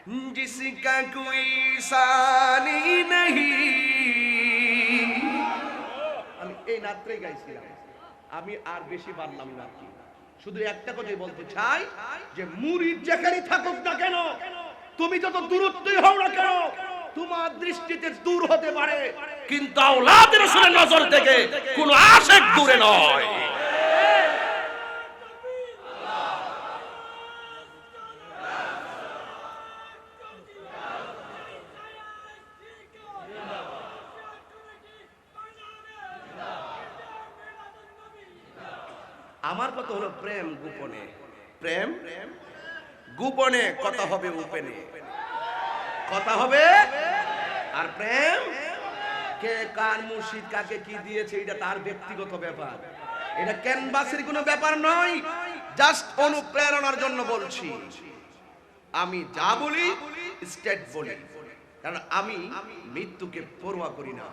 जिसका कोई सानी नहीं। আমি এই নাত্রে গাইছিলাম, আমি আর বেশি পারলাম না। কি শুধু একটা কথাই বলতে চাই যে মুরিদ যেখানেই থাকুক না কেন, তুমি যত দূরত্বই হও না কেন, তোমার দৃষ্টিতে দূর হতে পারে, কিন্তু আওলাদের রাসূলের নজর থেকে কোন আশিক দূরে নয়। আমার কথা হলো প্রেম গোপনে, প্রেম গোপনে, কথা হবে ওপেনে, কথা হবে। আর প্রেম কে কার মুর্শিদ কাকে কি দিয়েছে এটা তার ব্যক্তিগত ব্যাপার, এটা ক্যানভাসের কোনো ব্যাপার নয়। জাস্ট অনুপ্রেরণার জন্য বলছি। আমি যা বলি স্টেট বলি, কারণ আমি মৃত্যুকে পরোয়া করি না,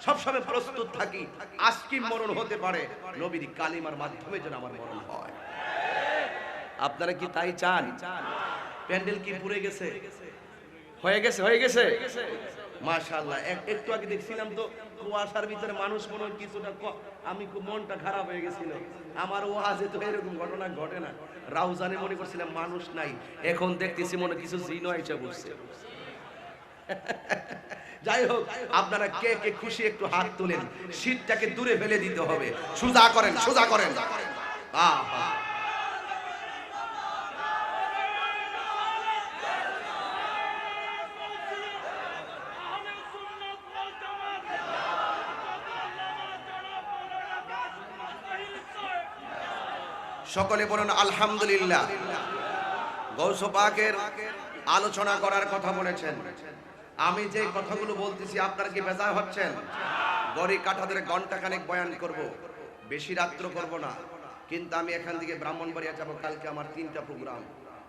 সবসময় প্রস্তুত থাকি। আজকে মরণ হতে পারে, নবীর কালিমার মাধ্যমে যেন আমার মরণ হয়। আপনারা কি তাই চান? প্যান্ডেল কি পুড়ে গেছে? হয়ে গেছে, হয়ে গেছে মাশাআল্লাহ। একটু আগে দেখছিলাম তো কুয়াশার ভিতরে মানুষ মনে হয় কিছুটা, আমি খুব মনটা খারাপ হয়ে গেছিল। আমার ওয়াজে তো এরকম ঘটনা ঘটে না। রাউজানে মনে করছিলাম মানুষ নাই, এখন দেখতেছি মনে কিছু জিনও এসে বসছে। যাই হোক, আপনারা কে কে খুশি একটু হাত তুলেন। শীতটাকে দূরে ফেলে দিতে হবে। সোজা করেন, সোজা করেন। সকলে বলুন আলহামদুলিল্লাহ। গৌস পাকের আলোচনা করার কথা বলেছেন। আমি যে কথাগুলো বলতেছি আপনারা কি বেজার হচ্ছেন? গড়ি কাঠা ধরে ঘন্টা খানেক বয়ান করব, বেশি রাত্র করব না। কিন্তু আমি এখান থেকে ব্রাহ্মণবাড়িয়া যাব। কালকে আমার 3টা প্রোগ্রাম,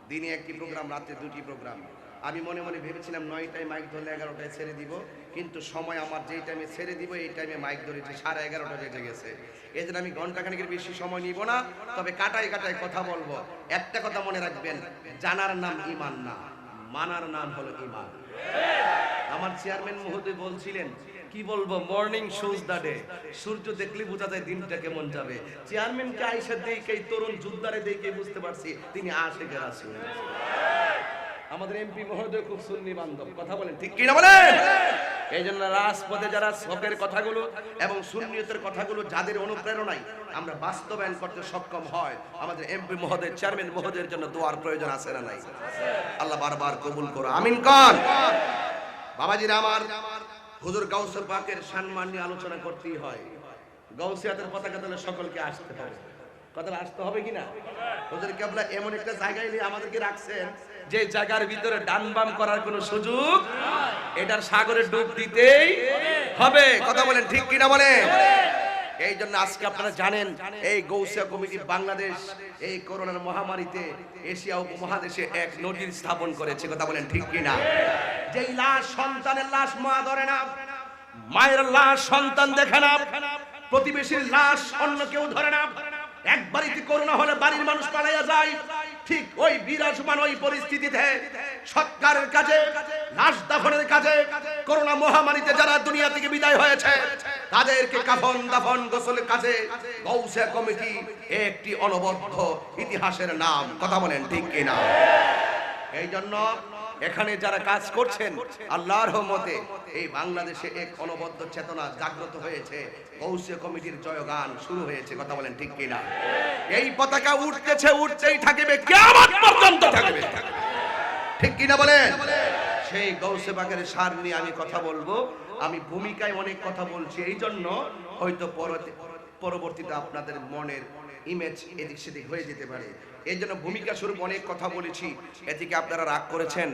দিনে 1টি প্রোগ্রাম, রাতে 2টি প্রোগ্রাম। আমি মনে মনে ভেবেছিলাম 9টায় মাইক ধরলে 11টায় ছেড়ে দিব, কিন্তু সময় আমার যেই টাইমে ছেড়ে দিব এই টাইমে মাইক ধরেছি 11:30 বেজে গেছে। এই জন্য আমি ঘন্টা খানেকের বেশি সময় নিব না, তবে কাটায় কাটায় কথা বলবো। একটা কথা মনে রাখবেন, জানার নাম ঈমান না, মানার নাম হলো ঈমান। আমার চেয়ারম্যান মহোদয় বলছিলেন, কি বলবো, মর্নিং শোজ দা ডে, সূর্য দেখলে বোঝা যায় দিনটা কেমন যাবে। চেয়ারম্যানকে আয়েশা দেখে, এই তরুণ যোদ্ধারে দেখে বুঝতে পারছি তিনি আশিকে রাসূল। আমাদের এমপি মহোদয় খুব সুন্নি বান্ধব, কথা বলেন ঠিক কি না বলেন? এই জন্য রাজপথে যারা হকের কথাগুলো এবং সুন্নিয়তের কথাগুলো যাদের অনুপ্রেরণায় আমরা বাস্তবায়ন করতে সক্ষম হয়, আমাদের এমপি মহোদয়, চেয়ারম্যান মহোদয়ের জন্য দোয়ার প্রয়োজন আছে না নাই? আল্লাহ বারবার কবুল করো, আমিন কর। বাবাজিরা আমার, হুজুর গাউসে পাকের সম্মান নিয়ে আলোচনা করতেই হয়। গাউসিয়াতের পতাকা তলে সকলকে আসতে হবে, কথাটা আসতে হবে কিনা? হুজুর কেবলা এমন একটা জায়গায় নিয়ে আমাদেরকে রাখছেন যে জায়গার ভিতরে ডান বাম করার কোনো সুযোগ, এটার সাগরে ডুব দিতেই হবে, কথা বলেন ঠিক কিনা বলেন? এই জন্য আজকে আপনারা জানেন এই গৌসিয়া কমিটি বাংলাদেশ এই করোনার মহামারীতে এশিয়া উপমহাদেশে এক নজির স্থাপন করেছে, কথা বলেন ঠিক কিনা? যেই লাশ, সন্তানের লাশ মা ধরে না, মায়ের লাশ সন্তান দেখে না, প্রতিবেশীর লাশ অন্য কেউ ধরে না, এক বাড়িতে করোনা হলে বাড়ির মানুষ পালাইয়া যায়, ঠিক ওই বিরাজমান ওই পরিস্থিতিতে সৎকারের কাজে, লাশ দাফনের কাজে, করোনা মহামারীতে যারা দুনিয়া থেকে বিদায় হয়েছে তাদেরকে কাফন দাফন গোসলের কাজে গৌসিয়া কমিটি একটি অনবদ্য ইতিহাসের নাম, কথা বলেন ঠিক কিনা? এই জন্য এখানে যারা কাজ করছেন আল্লাহর রহমতে এই বাংলাদেশে এক অনবদ্য চেতনা জাগ্রত হয়েছে, গৌসিয়া কমিটির জয়গান শুরু হয়েছে, কথা বলেন ঠিক কিনা? এই পতাকা উঠতেছে, উঠতেই থাকবে, কিয়ামত পর্যন্ত থাকবে, ঠিক কিনা বলেন? সেই গৌসে পাকের সার নিয়ে আমি কথা বলবো। আমি ভূমিকায় অনেক কথা বলছি, এই জন্য হয়তো পরবর্তীতে আপনাদের মনের ইমেজ এদিক সেদিক হয়ে যেতে পারে। এই জন্য ভূমিকা স্বরূপ অনেক কথা বলেছি, এদিকে আপনারা রাগ করেছেন।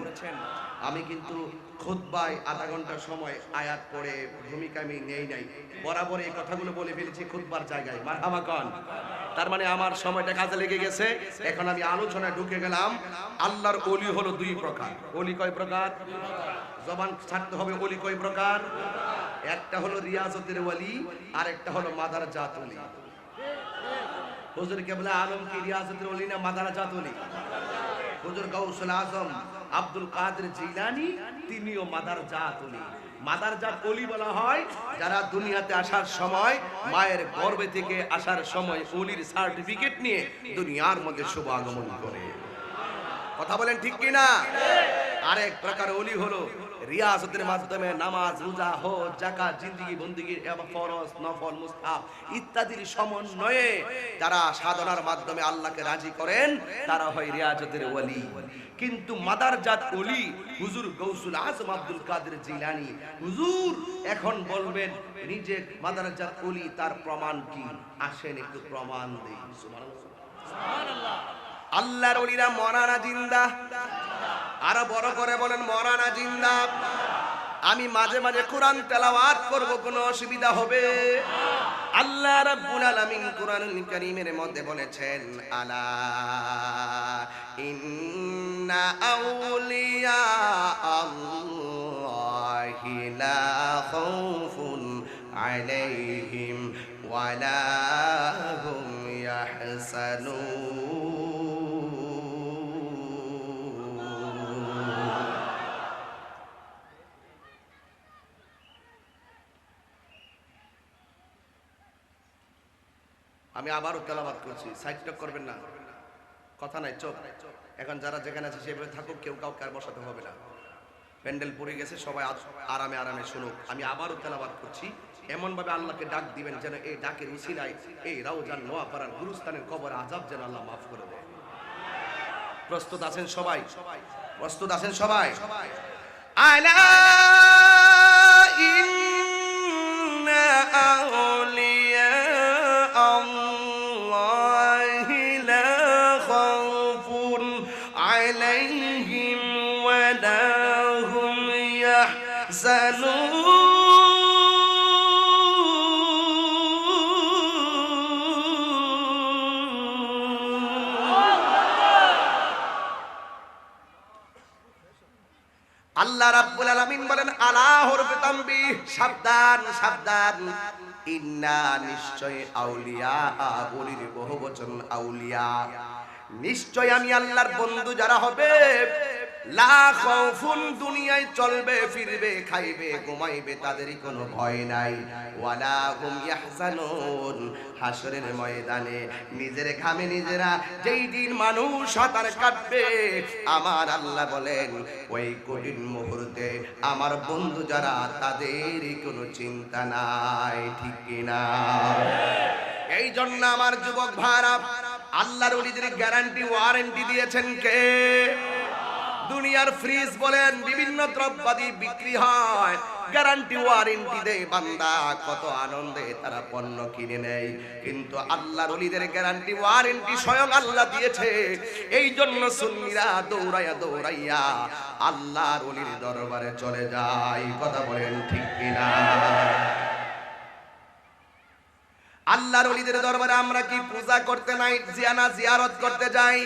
আমি কিন্তু খুতবায় আধা ঘন্টার সময় আয়াত পড়ে ভূমিকা আমি নেই নাই, বরাবর এই কথাগুলো বলে ফেলেছি খুতবার জায়গায়, মারহামা কন। তার মানে আমার সময়টা কাজে লেগে গেছে। এখন আমি আলোচনায় ঢুকে গেলাম। আল্লাহর ওলি হলো 2 প্রকার। ওলি কয় প্রকার? জবান ছাড়তে হবে। ওলি কয় প্রকার? একটা হলো রিয়াজতের ওলি, আর একটা হলো মাদারাজাত ওলি। হুজুর কেবলা আলম কি রিয়াজতের ওলি না মাদারাজাত ওলি? হুজুর গাউসুল আজম আব্দুল কাদের জিলানী তিনিও মাদারজাত ওলি। মাদারজাত ওলি বলা হয় যারা দুনিয়াতে আসার সময় মায়ের গর্ভে থেকে আসার সময় ওলির সার্টিফিকেট নিয়ে দুনিয়ার মধ্যে শুভ আগমন করে। কথা বলেন ঠিক কি না? আরেক প্রকার ওলি হলো রিয়াজতের মাধ্যমে নামাজ, রোজা, হজ, যাকাত, জিন্দেগি বন্দেগী এবং ফরজ, নফল, মুস্তাহাব ইত্যাদির সমন্বয়ে যারা সাধনার মাধ্যমে আল্লাহকে রাজি করেন তারা হয় রিয়াজতের ওলি। কিন্তু মাদারজাত ওলি হুজুর গৌসুল আজম আব্দুল কাদের জিলানী হুজুর এখন বলবেন নিজে মাদারজাত ওলি, তার প্রমাণ কি? আসেন একটু প্রমাণ দেই। সুবহানাল্লাহ। আল্লাহর ওলিরা মরানা জিন্দা, আরো বড় করে বলেন মরানা জিন্দা। আমি মাঝে মাঝে কোরআন তেলাওয়াত করব, কোনো অসুবিধা হবে? আল্লাহ রাব্বুল আলামিন কোরআনুল কারীমের মধ্যে বলেছেন, আলা ইন্না আউলিয়া আল্লাহি লা খাউফুন আলাইহিম ওয়া লা হুম ইয়াহজানুন। আমি আবারও তেলাওয়াত করছি, সাইডটা করবেন না, কথা নাই, চোখ। এখন যারা যেখানে আছে সেভাবে থাকুক, কেউ কাউকে আর বসাতে হবে না। প্যান্ডেল পড়ে গেছে, সবাই আরামে আরামে শুনুক। আমি আবারও তেলাওয়াত করছি, এমন ভাবে আল্লাহকে ডাক দিবেন যেন এই ডাকের উসিলায় এই রাউজান নোয়াপাড়ার গুরুস্থানের কবর আযাব যেন আল্লাহ মাফ করে দেয়। প্রস্তুত আছেন সবাই? প্রস্তুত আছেন সবাই? আলা ইন্না আউলিয়া আল্লাহি লা খাউফুন আলাইহিম ওয়া লা হুম ইয়াহজানুন। আল্লাহ রাব্বুল আলামিন বলেন, আলা হরফে তানবীহ, সাবধান সাবধান। ইন্না, নিশ্চয়, আউলিয়া, ওলির বহুবচন আউলিয়া, নিশ্চয় আমি আল্লাহর বন্ধু যারা হবে, লা খাউফুন, দুনিয়ায় চলবে ফিরবে খাইবে ঘুমাইবে তাদেরই কোনো ভয় নাই, ওয়ালা হুম ইয়াহজানুন, হাসরের ময়দানে নিজের ঘামে নিজেরা যেই দিন মানুষ সাঁতার কাটবে, আমার আল্লাহ বলেন ওই কঠিন মুহূর্তে আমার বন্ধু যারা তাদেরই কোনো চিন্তা নাই। ঠিক কিনা? এই জন্য আমার যুবক ভাইরা, আল্লাহর ওলিদের গ্যারান্টি ওয়ারেন্টি দিয়েছেন কে? দুনিয়ার ফ্রিজ বলেন, বিভিন্ন দ্রব্যাদি বিক্রি হয়, গ্যারান্টি ওয়ারেন্টি দেয় বান্দা, কত আনন্দে তারা পণ্য কিনে নেয়। কিন্তু আল্লাহর ওলিদের গ্যারান্টি ওয়ারেন্টি স্বয়ং আল্লাহ দিয়েছে। এই জন্য সুন্নিরা দৌড়াইয়া দৌড়াইয়া আল্লাহর ওলির দরবারে চলে যায়। কথা বলেন ঠিক কিনা? আল্লাহর ওলিদের দরবারে আমরা কি পূজা করতে নাই, জিয়ারত করতে যাই?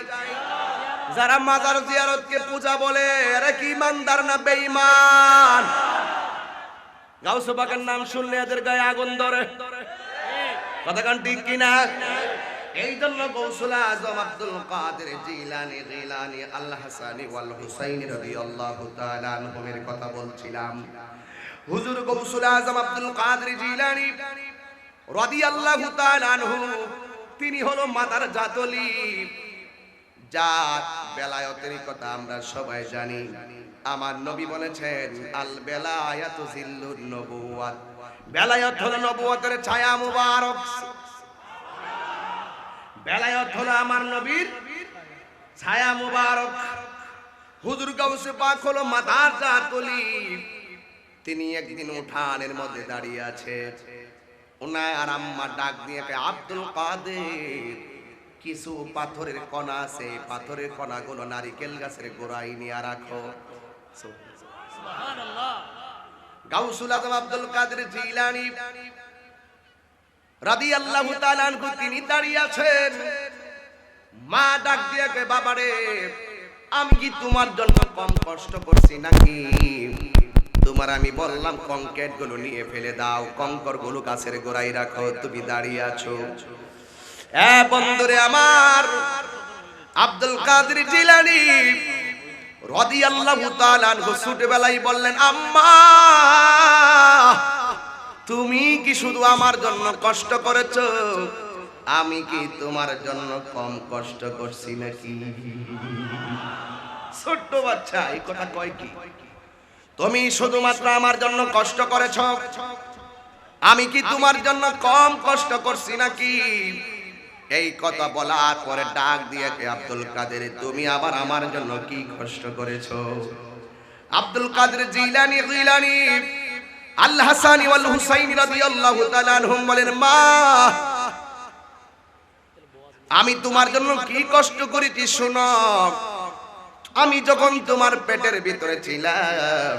যারা মাজার জিয়ারতকে পূজা বলে এরা কি ইমানদার না বেঈমান? গাউস পাকের নাম শুনলে এদের গায়ে আগুন ধরে। কথা কান ঠিক কিনা? এই জন্য গৌসুল আজম আব্দুল কাদের জিলানী আল হাসানী ওয়াল হুসাইনী রাদিয়াল্লাহু তাআলা আনহুমের কথা বলছিলাম। হুজুর গৌসুল আজম আব্দুল কাদের জিলানী রাদিয়াল্লাহু তাআলা আনহু, তিনি হলো মাদারজাত ওলি, যার বেলায়েতের কথা আমরা সবাই জানি। আমার নবী বলেছেন, আল বেলায়াতু জিল্লুন নবুওয়াত, বেলায়েত হলো নবুয়তের ছায়া মুবারক। বেলায়েত হলো আমার নবীর ছায়া মুবারক। হুজুর গাউসে পাক হলো মাদারজাত ওলি। তিনি একদিন উঠানের মধ্যে দাঁড়িয়ে আছে, ওনার আম্মা ডাক দিয়ে আব্দুল কাদের, কিছু পাথরের কণা আছে, পাথরের কণাগুলো নারিকেল গাছের গোড়ায় নিয়ে রাখো। সুবহানাল্লাহ। গাউসুল আজম আব্দুল কাদের জিলানী রাদিয়াল্লাহু তাআলা আনহু তিনি দাঁড়িয়ে আছেন। মা ডাক দিয়ে কে, বাবারে আমি কি তোমার জন্য কম কষ্ট করছি নাকি? তোমার আমি বললাম কংক্রিট গুলো নিয়ে ফেলে দাও, কঙ্কর গুলো গাছের গোড়ায় রাখো, তুমি দাঁড়িয়ে আছো। বন্ধুরে আমার, আব্দুল কাদের জিলানী রাদিয়াল্লাহু তাআলা আনহু ছোটবেলায় বললেন, আম্মা তুমি কি শুধু আমার জন্য কষ্ট করেছো, আমি কি তোমার জন্য কম কষ্ট করছি নাকি? ছোট্ট বাচ্চা এই কথা কয় কি? তুমি শুধুমাত্র আমার জন্য কষ্ট করেছো, আমি কি তোমার জন্য কম কষ্ট করছি নাকি? এই কথা বলার পরে ডাক দিয়ে আব্দুল কাদের, তুমি আবার আমার জন্য কি কষ্ট করেছো? আব্দুল কাদের জিলানী আল হাসানি ওয়াল হুসাইন রাদিয়াল্লাহু তাআলা আনহুম বলেন, মা আমি তোমার জন্য কি কষ্ট করেছি শোনো। আমি যখন তোমার পেটের ভিতরে ছিলাম,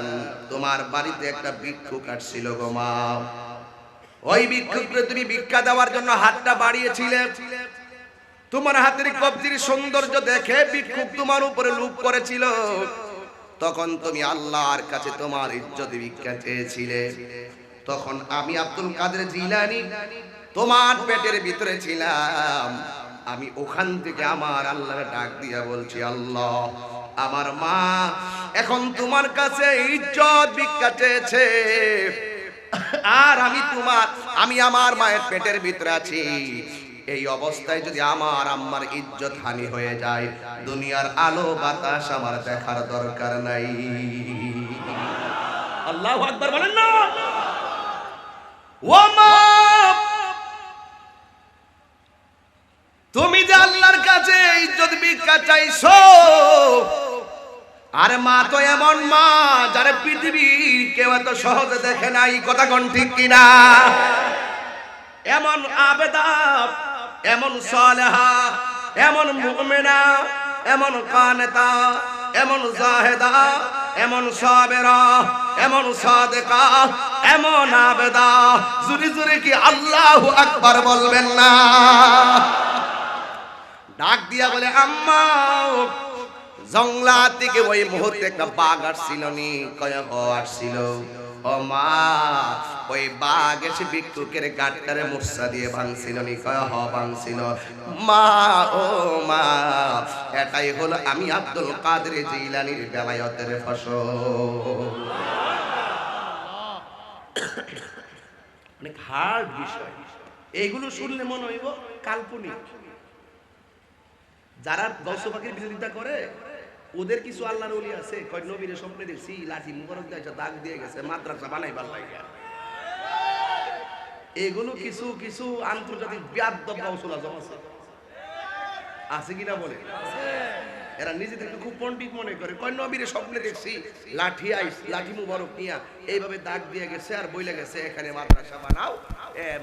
তোমার বাড়িতে একটা ভিক্ষুক আসছিল গো মা। ওই ভিক্ষুককে তুমি ভিক্ষা দেওয়ার জন্য হাতটা বাড়িয়েছিলে। তোমার হাতের কবজির সৌন্দর্য দেখে ভিক্ষুক তোমার উপরে লোভ করেছিল। তখন তুমি আল্লাহর কাছে তোমার ইজ্জত ভিক্ষা চেয়েছিলে। তখন আমি আব্দুল কাদের জিলানী তোমার পেটের ভিতরে ছিলাম। আমি ওখান থেকে আমার আল্লাহর ডাক দিয়া বলছি, আল্লাহ আমার মা এখন তোমার কাছে ইজ্জত ভিক্ষা চেয়েছে, আর আমি আমার মায়ের পেটের ভিতরে আছি। এই অবস্থায় যদি আমার আম্মার ইজ্জত হানি হয়ে যায়, দুনিয়ার আলো বাতাস আমার দেখার দরকার নাই। আল্লাহু আকবার বলেন না। ও মা, তুমি যে আল্লাহর কাছে ইজ্জত ভিক্ষা চাইছো, আর মা তো এমন মা যারা পৃথিবীর কেউ এত সহজে দেখে নাই, কথা কোন ঠিক কিনা? এমন আবেদা, এমন সালেহা, এমন মুমিনা, এমন কানেতা, এমন জাহেদা, এমন সাবেরা, এমন সাদেকা, এমন আবেদা, জুরি জুরি কি আল্লাহু আকবার বলবেন না? ডাক দিয়া বলে, আম্মা জংলা থেকে ওই মুহূর্তে একটা বাঘ আসছিল নি? কয় আসছিল। ও মা, ওই বাঘ এসে ভিক্ষুকের গাটটারে মুর্ছা দিয়ে ভাঙছিল নি? কয় ভাঙছিল। মা ও মা, এটাই হলো আমি আব্দুল কাদের জিলানীর বেলায়েতের ফসল। অনেক হার্ড বিষয়, এইগুলো শুনলে মনে হইব কাল্পনিক। যারা গৌসে পাকের বিরোধিতা করে ওদের কিছু আল্লাহর ওলি আছে, কয় নবীর স্বপ্নে দেখছি লাঠি মুবারক দিয়ে দাগ দিয়ে গেছে, মাদ্রাসা বানাইবার লাগে। এগুলো কিছু কিছু আন্তর্জাতিক বেয়াদব গৌসুল আজম আছে কিনা বলে, এরা নিজেদেরকে খুব পণ্ডিত মনে করে। কয় নবীর স্বপ্নে দেখছি লাঠি মুবারক নিয়া এইভাবে দাগ দিয়ে গেছে আর বইলে গেছে এখানে মাদ্রাসা বানাও।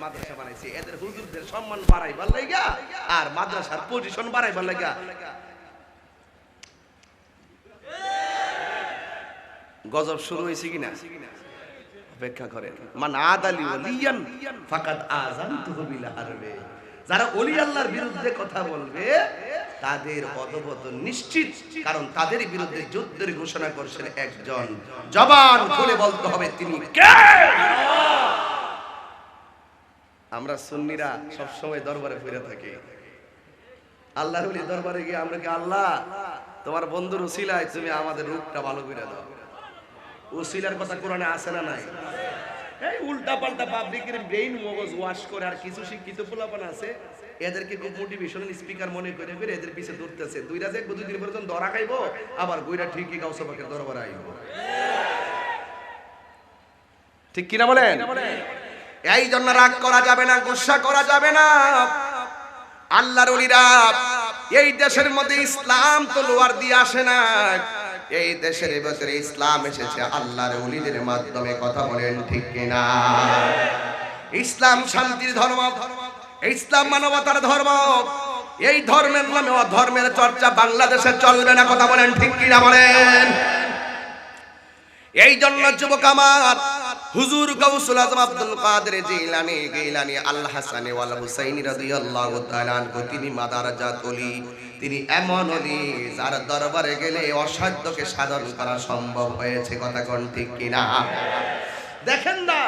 মাদ্রাসা বানাইছি, এদের হুজুরদের সম্মান বাড়াইবার লাগা আর মাদ্রাসার পজিশন বাড়াইবার লাগা। গজব শুরু হয়েছে কিনা অপেক্ষা করেন। মান আদালি ওয়ালিয়ান ফাকাদ আযানতুহু বিল হারবে। যারা ওলি আল্লাহর বিরুদ্ধে কথা বলবে তাদের অধঃপতন নিশ্চিত, কারণ তাদের বিরুদ্ধে যুদ্ধের ঘোষণা করেছেন একজন। জবান খুলে বলতে হবে তিনি কে। আমরা সুন্নিরা সব সময় দরবারে ফিরে থাকি, আল্লাহর ওলি দরবারে গিয়ে আমরা কি, আল্লাহ তোমার বন্ধুর উসিলায় তুমি আমাদের রূপটা ভালো করে দাও। উসিলার কথা কোরআনে আছে না নাই? এই উল্টা পাল্টা পাবলিকের ব্রেইন মগজ ওয়াশ করে আর কিছু শিক্ষিত পোলাপান আছে, এদেরকে খুব মোটিভেশনাল স্পিকার মনে করে ফিরে এদের পিছে দৌড়তেছে। দুইটা দেখবো, 2 দিন পর্যন্ত ধরা খাইবো, আবার গইরা ঠিকই গাউসে পাকের দরবারে আইবো। ঠিক কিনা বলেন? এই জন্য রাগ করা যাবে না, গুসা করা যাবে না। আল্লাহর ওলিরা এই দেশের মধ্যে ইসলাম তো লোয়ার দিয়ে আসে না, এই দেশের ভিতরে ইসলাম এসেছে আল্লাহর ওলিদের মাধ্যমে, কথা বলেন ঠিক কিনা? ইসলাম শান্তির ধর্ম, ইসলাম মানবতার ধর্ম। এই ধর্মের নামে অধর্মের চর্চা বাংলাদেশে চলবে না, কথা বলেন ঠিক কিনা বলেন? এই জন্য যুবক আমার, হুজুর গাউসুল আজম আব্দুল কাদের জিলানী আল হাসানি ওয়াল হুসাইনি রাদিয়াল্লাহু তাআলা আনহু, তিনি মাদারাজাত ওলি। তিনি এমন ওলি যার দরবারে গেলে অসাধ্যকে সাধন করা সম্ভব হয়েছে, কথা কোন ঠিক কিনা? দেখেন না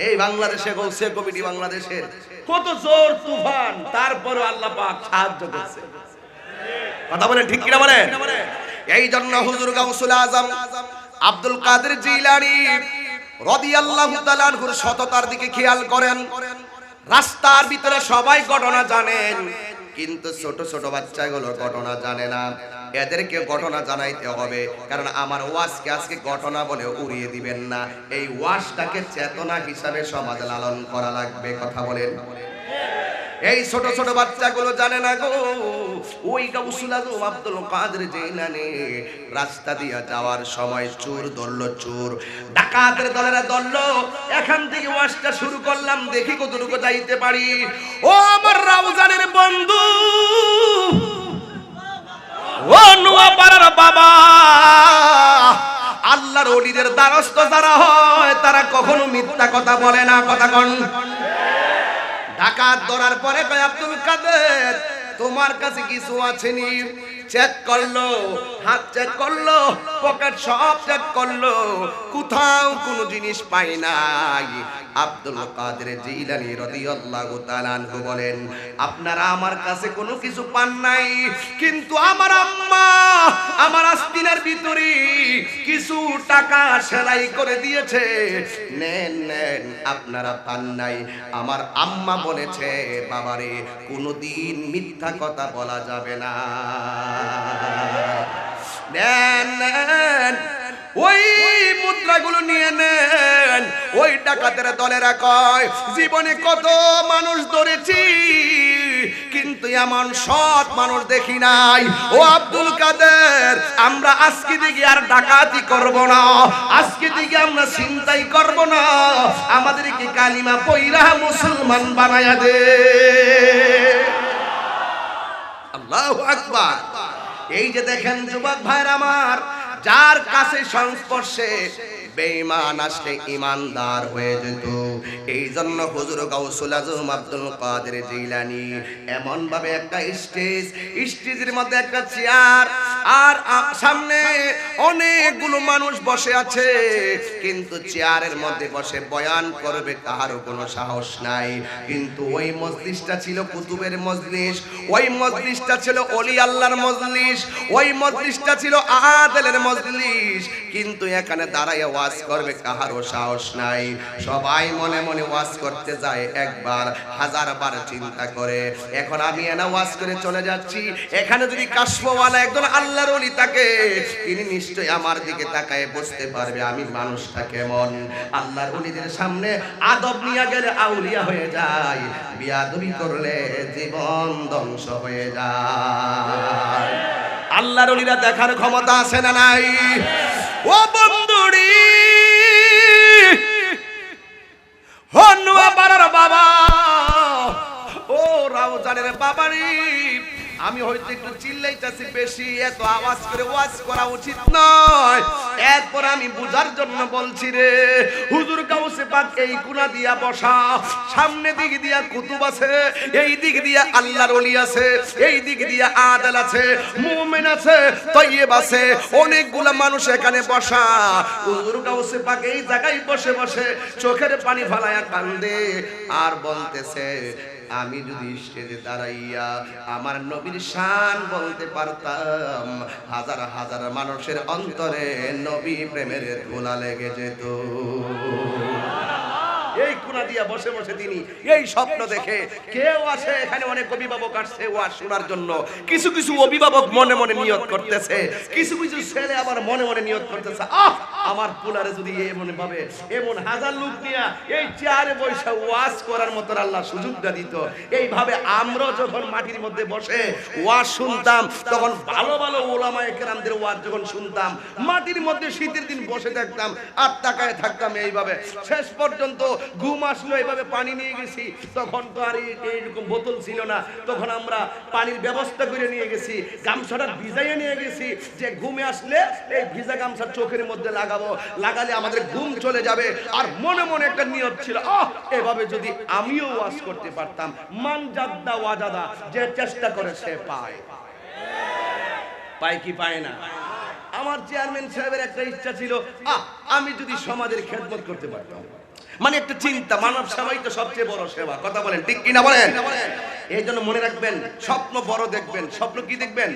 এই বাংলাদেশে গৌসে কমিটি বাংলাদেশের কত জোর তুফান, তারপরও আল্লাহ পাক সাহায্য করছে, কথা বলেন ঠিক কিনা বলেন? এই জন্য হুজুর গাউসুল আজম আব্দুল কাদের জিলানী রাদিয়াল্লাহু তাআলা আনহুর সততার দিকে খেয়াল করেন। রাস্তার ভিতরে সবাই ঘটনা জানেন, কিন্তু ছোট ছোট বাচ্চাগুলো ঘটনা জানে না। এদেরকে ঘটনা জানাইতে হবে, কারণ আমার ওয়াজকে আজকে ঘটনা বলে উড়িয়ে দিবেন না। এই ওয়াজটাকে চেতনা হিসাবে সমাজ লালন করা লাগবে। কথা বলেন। এই ছোট ছোট বাচ্চাগুলো জানে না গো, ওই গাউসুল আজম আব্দুল কাদের জিলানী রাস্তা দিয়ে যাওয়ার সময় চোর ধরলো, চোর ডাকাতের দলেরা ধরলো। এখান থেকে ওয়াজটা শুরু করলাম, দেখি কতটুকু যাইতে পারি। ও আমার রাউজানের বন্ধু, ও নোয়াপাড়ার বাবা, আল্লাহর ওলিদের দ্বারস্থ যারা হয় তারা কখনো মিথ্যা কথা বলে না। কথা কোন? ডাকাত ধরার পরে কয় আব্দুল কাদের তোমার কাছে কিছু আছেনি? চেক করলো, হাত চেক করলো, পকেট সব চেক করলো, কোথাও কোনো জিনিস পাই নাই। আব্দুল কাদের জিলানী রাদিয়াল্লাহু তাআলা আনহু বলেন, আপনারা আমার কাছে কোনো কিছু পান নাই, কিন্তু আমার আম্মা আমার আস্তিনার ভিতরে কিছু টাকা সেলাই করে দিয়েছে, নেন নেন, আপনারা পান নাই। আমার আম্মা বলেছে, বাবারে কোনোদিন মিথ্যা কথা বলা যাবে না। নেন নেন, ওই মুদ্রাগুলো নিয়ে নেন। ওই ডাকাতের দলেরা কয়, জীবনে কত মানুষ ধরেছি, কিন্তু এমন সৎ মানুষ দেখি নাই। ও আব্দুল কাদের, আমরা আজকে দিকে আর ডাকাতি করব না, আজকে দিকে আমরা চিন্তাই করব না, আমাদেরকে কালিমা পয়রা মুসলমান বানায়া দে। আল্লাহু আকবার। এই যে দেখেন যুবক ভাইর আমার, যার কাছে সংস্পর্শে বেঈমান আসলে ইমানদার হয়ে যেত। এই জন্য হুজুর গাউসুল আজম আব্দুল কাদের জিলানী এমন ভাবে একটা স্টেজের মধ্যে একটা চেয়ার, আর সামনে অনেকগুলো মানুষ বসে আছে, কিন্তু চেয়ারের মধ্যে বসে বয়ান করবে কারো কোনো সাহস নাই। কিন্তু ওই মজলিসটা ছিল কুতুবের মজলিস, ওই মজলিসটা ছিল ওলি আল্লাহর মজলিস, ওই মজলিসটা ছিল আদেলের মজলিস, কিন্তু এখানে দাঁড়ায় ওয়াজ করবে কারো সাহস নাই। সবাই মনে মনে ওয়াজ করতে যায়, একবার হাজারবার চিন্তা করে। এখন আমি এনা ওয়াজ করে চলে যাচ্ছি, এখানে যদি কাশফওয়ালা একজন আল্লাহর ওলি থাকে, তিনি নিশ্চয়ই আমার দিকে তাকায় বুঝতে পারবে আমি মানুষটা কেমন। আল্লাহর ওলিদের সামনে আদব নিয়ে গেলে আউলিয়া হয়ে যায়, বিয়াদবি করলে জীবন ধ্বংস হয়ে যায়। আল্লাহর ওলিরা দেখার ক্ষমতা আছে না নাই? ও বন্ধুরি, ও নোয়াপাড়ার বাবা, ও রাউজানের বাবারি, আমি হয়তো একটু চিল্লাইতেছি বেশি, এত আওয়াজ করে ওয়াজ করা উচিত নয়, এরপর আমি বুঝার জন্য বলছি রে। হুজুর গাউসে পাক এই কোণা দিয়া বসা, সামনে দিক দিয়া কুতুব আছে, এই দিক দিয়া আল্লাহর ওলি আছে, এই দিক দিয়া আদেল আছে, মুমিন আছে, তয়্যিব আছে, অনেকগুলা মানুষ এখানে বসা। হুজুর গাউসে পাক এই জায়গায় বসে বসে চোখের পানি ফালায়া কান্দে আর বলতেছে, আমি যদি স্টেজে দাঁড়াইয়া আমার নবীর শান বলতে পারতাম, হাজার হাজার মানুষের অন্তরে নবী প্রেমের ধুলা লেগে যেত। এই কোণা দিয়া বসে বসে তিনি এই স্বপ্ন দেখে। কেউ আসে এখানে, অনেক অভিভাবক আসছে ওয়াজ শোনার জন্য, কিছু কিছু অভিভাবক মনে মনে নিয়ত করতেছে, কিছু কিছু ছেলে আবার মনে মনে নিয়ত করতেছে, আমার পুলারে যদি এমন ভাবে এমন হাজার লোক নিয়ে এই চেয়ারে বসে ওয়াজ করার মতো আল্লাহ সুযোগটা দিত। এইভাবে আমরা যখন মাটির মধ্যে বসে ওয়াজ শুনতাম, তখন ভালো ভালো ওলামায়ে কেরামদের ওয়াজ যখন শুনতাম, মাটির মধ্যে শীতের দিন বসে থাকতাম আর তাকায় থাকতাম এইভাবে। শেষ পর্যন্ত ঘুম আসলো, এইভাবে পানি নিয়ে গেছি, তখন তো আর এইরকম বোতল ছিল না, তখন আমরা পানির ব্যবস্থা করে নিয়ে গেছি, গামছাটা ভিজাইয়ে নিয়ে গেছি, যে ঘুমে আসলে এই ভিজা গামছা চোখের মধ্যে লাগালে আমাদের ঘুম চলে যাবে। আর মনে মনে একটা নিয়ত ছিল, এভাবে যদি আমিও ওয়াজ করতে পারতাম। মান জাদ্দা ওয়াজাদা, যে চেষ্টা করে সে পায়। পায় কি পায় না? আমার চেয়ারম্যান সাহেবের একটা ইচ্ছা ছিল, আমি যদি সমাজের খেদমত করতে পারতাম, মানে একটা চিন্তা, মানব সেবাই তো সবচেয়ে বড় সেবা। কথা বলেন ঠিক কিনা বলেন? এই জন্য মনে রাখবেন, স্বপ্ন বড় দেখবেন। স্বপ্ন কি দেখবেন?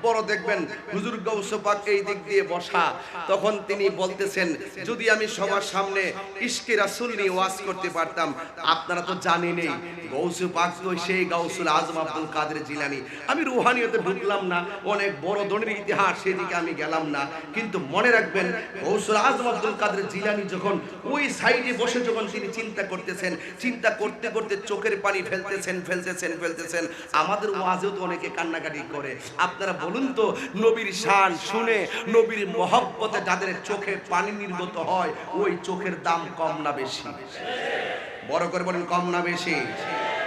বড় দেখবেন। হুজুর গাউস পাক এই দিক দিয়ে বসা, তখন তিনি বলতেছেন, যদি আমি সবার সামনে ইশকে রাসূল নিয়ে ওয়াজ করতে পারতাম। আপনারা তো জানেনই গাউস পাক তো সেই গাউসুল আজম আব্দুল কাদের জিলানী। আমি রুহানিয়তে ঢুকলাম না, অনেক বড় ধরনের ইতিহাস সেদিকে আমি গেলাম না, কিন্তু মনে রাখবেন গাউসুল আজম আব্দুল কাদের জিলানী যখন ওই সাইডে বসে যখন তিনি চিন্তা করতেছেন, চিন্তা করতে করতে চোখের পানি ফেলতেছেন। আমাদের ওয়াজেও তো অনেকে কান্নাকাটি করে। আপনারা বলুন তো, নবীর শান শুনে নবীর মহব্বতে যাদের চোখে পানি নির্গত হয়, ওই চোখের দাম কম না বেশি? বড় করে বলেন, কম না বেশি?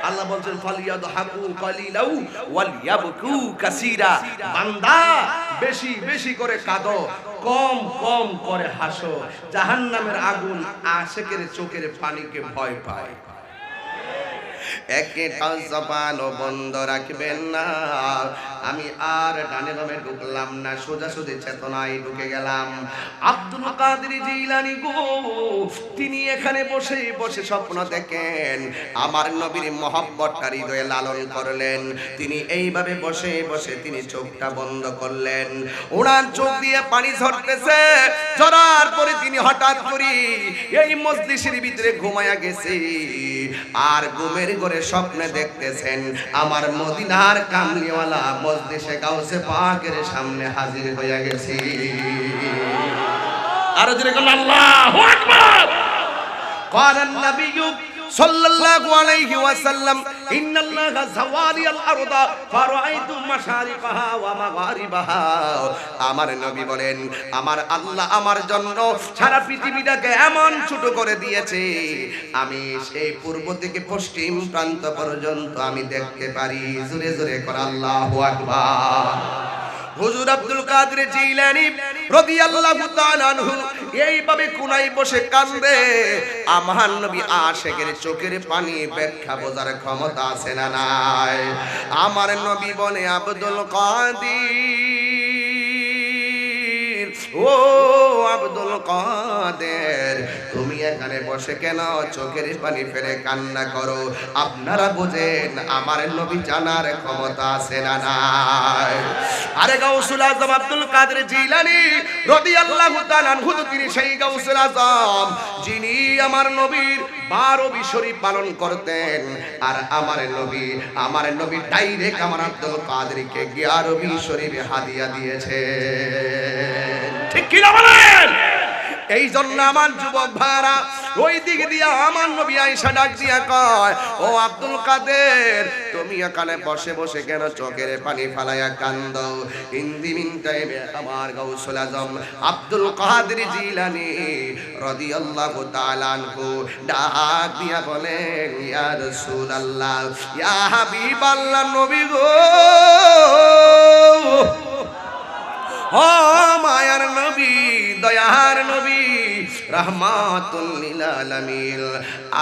আল্লাহ বলছেন ফালিয়াদহাকু কালিলাউ ওয়ালিয়াবকু কাসীরা। বান্দা বেশি বেশি করে কাঁদো, কম কম করে হাসো। জাহান্নামের আগুন আশিকের চোখের পানিকে ভয় পায়। একটা জবানও বন্ধ রাখবেন না। আমি আর ডানে বামে ঢুকলাম না, সোজাসুজি চেতনায় ঢুকে গেলাম। আব্দুল কাদের জিলানী গো, তিনি এখানে বসে বসে স্বপ্ন দেখেন, আমার নবীর মহব্বতটা হৃদয়ে লালন করলেন। তিনি এইভাবে বসে বসে তিনি চোখটা বন্ধ করলেন। ওনার চোখ দিয়ে পানি ঝরতেছে, ঝরার পরে তিনি হঠাৎ করে এই মজলিসের ভিতরে ঘুমায়া গেছে। আর ঘুমের ঘরে স্বপ্নে দেখতেছেন আমার মদিনার কামলিওয়ালা মজলিসে গাউসে পাকের সামনে হাজির হয়ে গেছি। আর জোরে বলেন আল্লাহু আকবার। ক্বালান নাবিয়্যু সাল্লাল্লাহু আলাইহি ওয়াসাল্লাম, ইন্নাল্লাহা যাওয়ালিয়াল আরদা ফারাআইতু মাশারিকাহা ওয়া মাগারিবাহা। আমার নবী বলেন, আমার আল্লাহ আমার জন্য সারা পৃথিবীটাকে এমন ছোট করে দিয়েছে, আমি সেই পূর্ব থেকে পশ্চিম প্রান্ত পর্যন্ত আমি দেখতে পারি। জোরে জোরে কর আল্লাহু আকবার। হুজুর আব্দুল কাদের জিলানী রাদিয়াল্লাহু তাআলা আনহু এইভাবে কোনায় বসে কান্দে। আমার নবী আশিকের চোখের পানি ব্যাখ্যা বোঝার ক্ষমতা আছে না নাই? আমার নবী বলে, আব্দুল কাদের, ও আব্দুল কাদের, তুমি এখানে বসে কেন চোখের পানি ফেলে কান্না করো? আপনারা বুঝেন আমার নবী জানার ক্ষমতা আছে না নাই? আরে গাউসুল আজম আব্দুল কাদের জিলানী রাদিয়াল্লাহু তাআলা আনহু, তিনি সেই গাউসুল আজম যিনি আমার নবীর 12 বিশরি পালন করতেন। আর আমার নবী ডাইরেক্ট আমার আব্দুল কাদেরকে 11 বিশরি হাদিয়া দিয়েছে। ঠিক কি না বলেন? এই জন্য আমার যুবক ভাইরা ওই দিক দিয়া আমার নবী আয়েশা ডাক দিয়া কয়, ও আব্দুল কাদের, তুমি এখানে বসে বসে কেন চোখের পানি ফালাইয়া কান্দো? ইন দি মিন টাইমে আমার গাউসুল আজম আব্দুল কাদের জিলানী রাদিয়াল্লাহু তাআলা আনহু ডাক দিয়া বলেন, ইয়া রাসূলুল্লাহ, ইয়া হাবিবাল্লাহ, নবী গো, ও মায়ার নবী, দয়ার নবী, রাহমাতুল লিল আলামিন,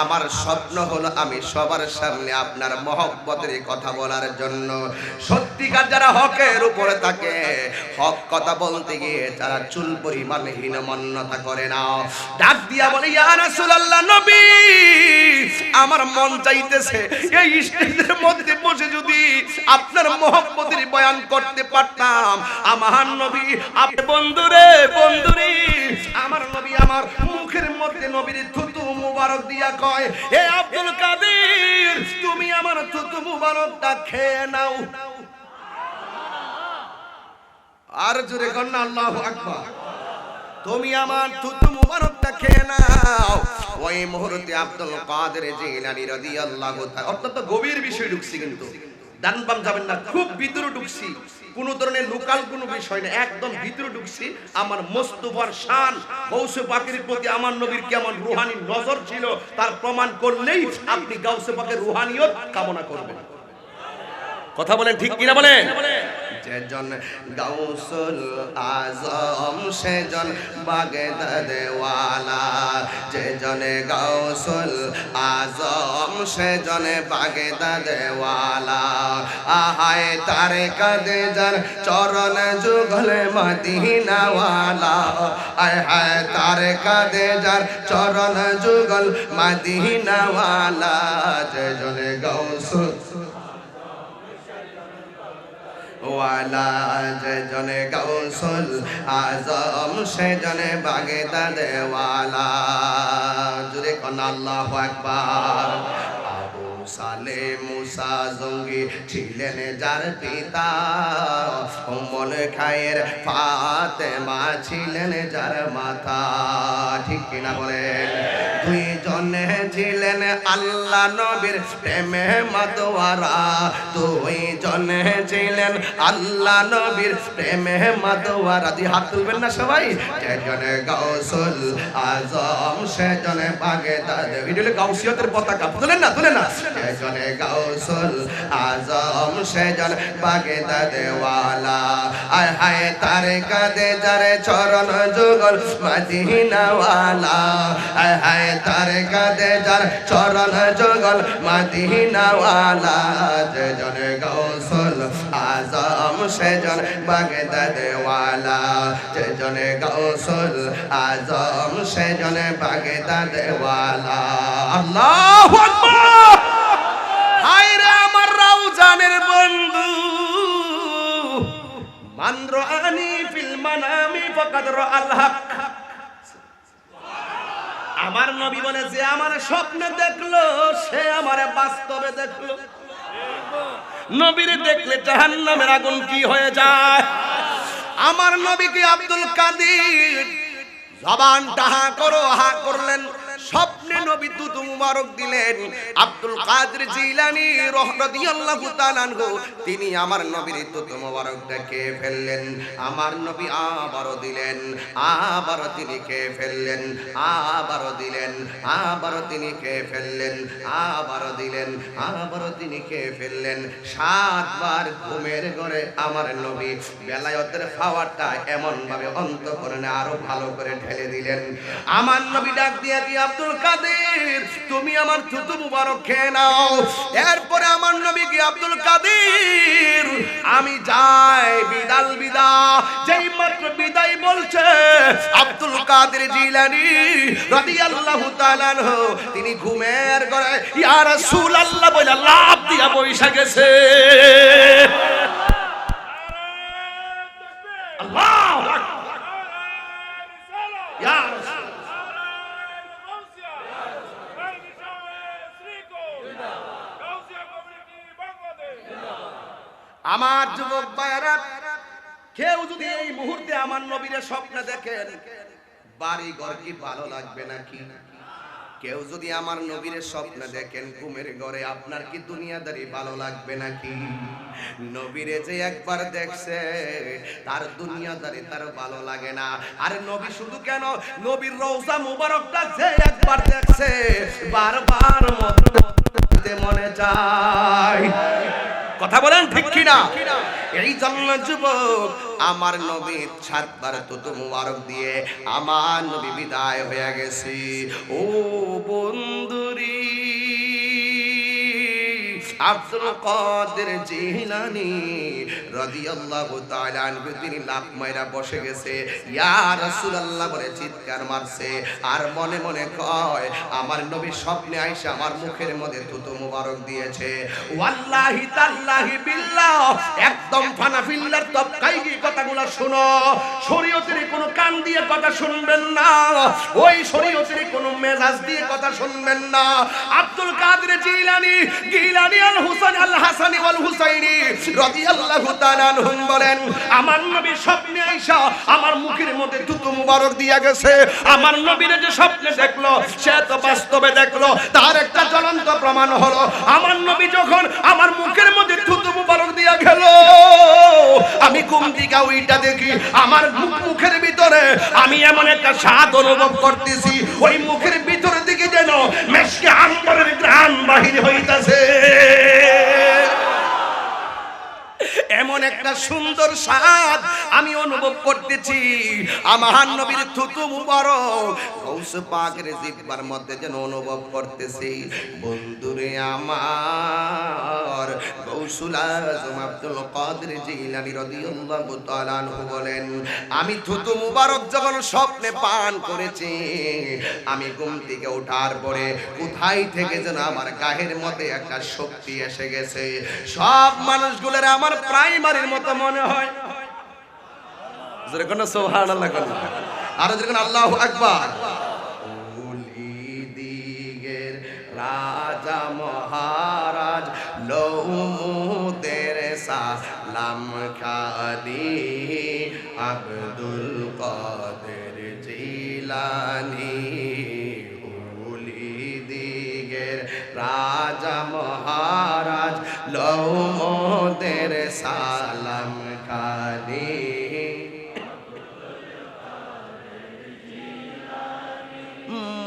আমার স্বপ্ন হলো আমি সবার সামনে আপনার মহব্বতের কথা বলার জন্য। সত্যিকার যারা হকের উপরে থাকে, হক কথা বলতে গিয়ে যারা চুল পরিমাণ হীনমন্যতা করে না, ডাক দিয়া বলে, ইয়া রাসূলুল্লাহ, নবী, আমার মন চাইতেছে এই স্টেজের মধ্যে বসে যদি আপনার মহব্বতের বয়ান করতে পারতাম। আমার নবী, বন্ধুরে বন্ধুরে, আমার নবী আমার মুখের মধ্যে নবীর থুতু মুবারক দিয়া কয়, হে আব্দুল কাদের, তুমি আমার থুতু মুবারকটা খেয়ে নাও। আর জোরে কন্না আল্লাহু আকবার। তুমি আমার থুতু মুবারকটা খেয়ে নাও। ওই মুহূর্তে আব্দুল কাদের জিলানী রাদিয়াল্লাহু তাআলা, অত্যন্ত গভীর বিষয় ঢুকছি, কিন্তু ডান বাম যাবেন না, খুব ভিতরে ঢুকছি, কোন ধরনের লোকাল কোনো বিষয় না, একদম ভিতরে ঢুকছি। আমার মোস্তফার শান, গাউসে পাকের প্রতি আমার নবীর কেমন রুহানি নজর ছিল তার প্রমাণ করলেই আপনি গাউসে পাকের রুহানিয়ত কামনা করবেন। কথা বলেন ঠিক কিনা বলেন? যেজন গাউসুল আজম সেজন বাগদাদওয়ালা, যেজন গাউসুল আজম সেজন বাগদাদওয়ালা, আহায় তার কাদে যার চরণ যুগল মদিনাওয়ালা, আয় হায় তার কাদে যার চরণ যুগল মদিনাওয়ালা, যেজন গাউসুল ওয়ালা যে জনে গাউসুল আজম সে জনে বাগদাদ ওয়ালা জুরে কোন আল্লাহু আকবার আবু সালে মুসা জঙ্গি ছিলেন যার পিতা উম্মুল খায়ের ফাতেমা ছিলেন যার মাতা ঠিক কিনা বলেন দুই জনে ছিলেন আল্লাহ নবীর প্রেমে মাতোয়ারা দুই জনে ছিলেন আল্লাহ নবীর প্রেমে মাতোয়ারা দি হাত তুলবেন না সবাই যেজনে গাউসুল আজম সেজনে বাগদাদ এটা হলো গাউসিয়তের পতাকা তুলেন না যেজনে গাউসুল আজম সেজনে বাগদাদ ওয়ালা আয় হায় তার কাদে যারে চরণ যুগল মদিনা ওয়ালা আয় হায় তার কাদে যার চরণ যুগল মদিনা ওয়ালা যেজনে গাউসুল আজম সেজন বাগদাদ ওয়ালা যেজনে গাউসুল আজম সেজন বাগদাদ ওয়ালা আল্লাহু আকবার হায় রে আমার রাউজানের বন্ধু মান রাআনি ফিল মানামি ফাকাদ রাআল হক আমার নবী বলে যে আমার স্বপ্নে দেখলো সে আমারে বাস্তবে দেখলো নবীরে দেখলে জাহান্নামের আগুন কি হয়ে যায় আমার নবীকে আব্দুল কাদের জবানটা হা করো হা করলেন স্বপ্নে নবী দুধ মুবারক দিলেন আব্দুল কাদের জিলানী রাদিয়াল্লাহু তাআলা আনহু তিনি আমার নবীর দুধ মুবারকটা খেয়ে ফেললেন আমার নবী আবারও দিলেন আবারও তিনি খেয়ে ফেললেন আবারও দিলেন আবারও তিনি খেয়ে ফেললেন আবারও দিলেন আবারও তিনি খেয়ে ফেললেন সাতবার ঘুমের ঘরে আমার নবী বেলায়েতের খাওয়াটা এমন ভাবে অন্তঃকরণে আরো ভালো করে ঢেলে দিলেন আমার নবী ডাক দিয়ে আব্দুল কাদের তুমি আমার থুতু মুবারক খেয়ে নাও এরপরে আমার নবী কি আব্দুল কাদের আমি যাই বিদা যেই মাত্র বিদায় বলছে আব্দুল কাদের জিলানী রাদিয়াল্লাহু তাআলা আনহু তিনি ঘুমের ঘরে ইয়া রাসূলুল্লাহ বলে লাফ দিয়া বইসা গেছে আল্লাহু আকবার ইয়া আমার যুবক ভাইরা কেউ যদি এই মুহূর্তে আমার নবীর স্বপ্নে দেখেন বাড়ি ঘর কি ভালো লাগবে নাকি কেউ যদি আমার নবীর স্বপ্নে দেখেন ঘুমের ঘরে আপনার কি দুনিয়াদারি ভালো লাগবে নাকি নবীরে যে একবার দেখছে তার দুনিয়াদারি তার ভালো লাগে না আরে নবী শুধু কেন নবীর রওজা মুবারকটা যে একবার দেখছে বারবার মনে চায় কথা বলেন ঠিক কিনা এই জন্য যুবক আমার নবী সাতবার তুতু মুবারক দিয়ে আমার নবী বিদায় হয়ে গেছে ও বন্ধুরি আব্দুল কাদের জিলানী রাদিয়াল্লাহু তাআলা আনহু তিনি লাফ মাইরা বসে গেছে ইয়া রাসূলুল্লাহ বলে চিৎকার মারছে আর মনে মনে কয় আমার নবী স্বপ্নে আইসা আমার মুখের মধ্যে থুতু মুবারক দিয়েছে ওয়াল্লাহি তাল্লাহি বিল্লাহ একদম ফানাফিল্লার তবকাইগি কথাগুলো শুনো শরীয়তের কোনো কান দিয়ে কথা শুনবেন না ওই শরীয়তের কোনো মেজাজ দিয়ে কথা শুনবেন না আব্দুল কাদের জিলানী আল হুসাইন আল হাসানি ওয়াল হুসাইনি রাদিয়াল্লাহু তাআলা আনহুম বলেন আমার নবী স্বপ্নে আয়েশা আমার মুখের মধ্যে থুতু মুবারক দিয়া গেছে আমার নবীর যে স্বপ্নে দেখলো সে তো বাস্তবে দেখলো তার একটা জ্বলন্ত প্রমাণ হলো আমার নবী যখন আমার মুখের মধ্যে থুতু মুবারক দিয়া গেল আমি ঘুম থেকে ওইটা দেখি আমার মুখের ভিতরে আমি এমন একটা স্বাদ অনুভব করতেছি ওই মুখের ভিতর দিকে যেন মেশকে আম্বরের ঘ্রাণ বাহির হইতাছে এমন একটা সুন্দর স্বাদ আমি অনুভব করতেছি আমার নবীর থুতু মুবারক গৌস পাকের জিহ্বার মধ্যে যেন অনুভব করতেছি বন্ধুরে আমার গৌসুল আজম আব্দুল কাদের জিলানী রাদিয়াল্লাহু তাআলা আনহু বলেন আমি থুতু মুবারক যখন স্বপ্নে পান করেছি আমি ঘুম থেকে ওঠার পরে কোথায় থেকে যেন আমার গায়ের মধ্যে একটা শক্তি এসে গেছে সব মানুষগুলোর আমার প্রাইমারির মতো মনে হয়। যেরকম সুবহানাল্লাহ বলেন, আর যেরকম আল্লাহু আকবার। দিগের রাজা মহারাজ লৌমুদের সালাম খানি আব্দুল কাদের জিলানী। দিগের রাজা মহারাজ লৌমুদের সালাম খানি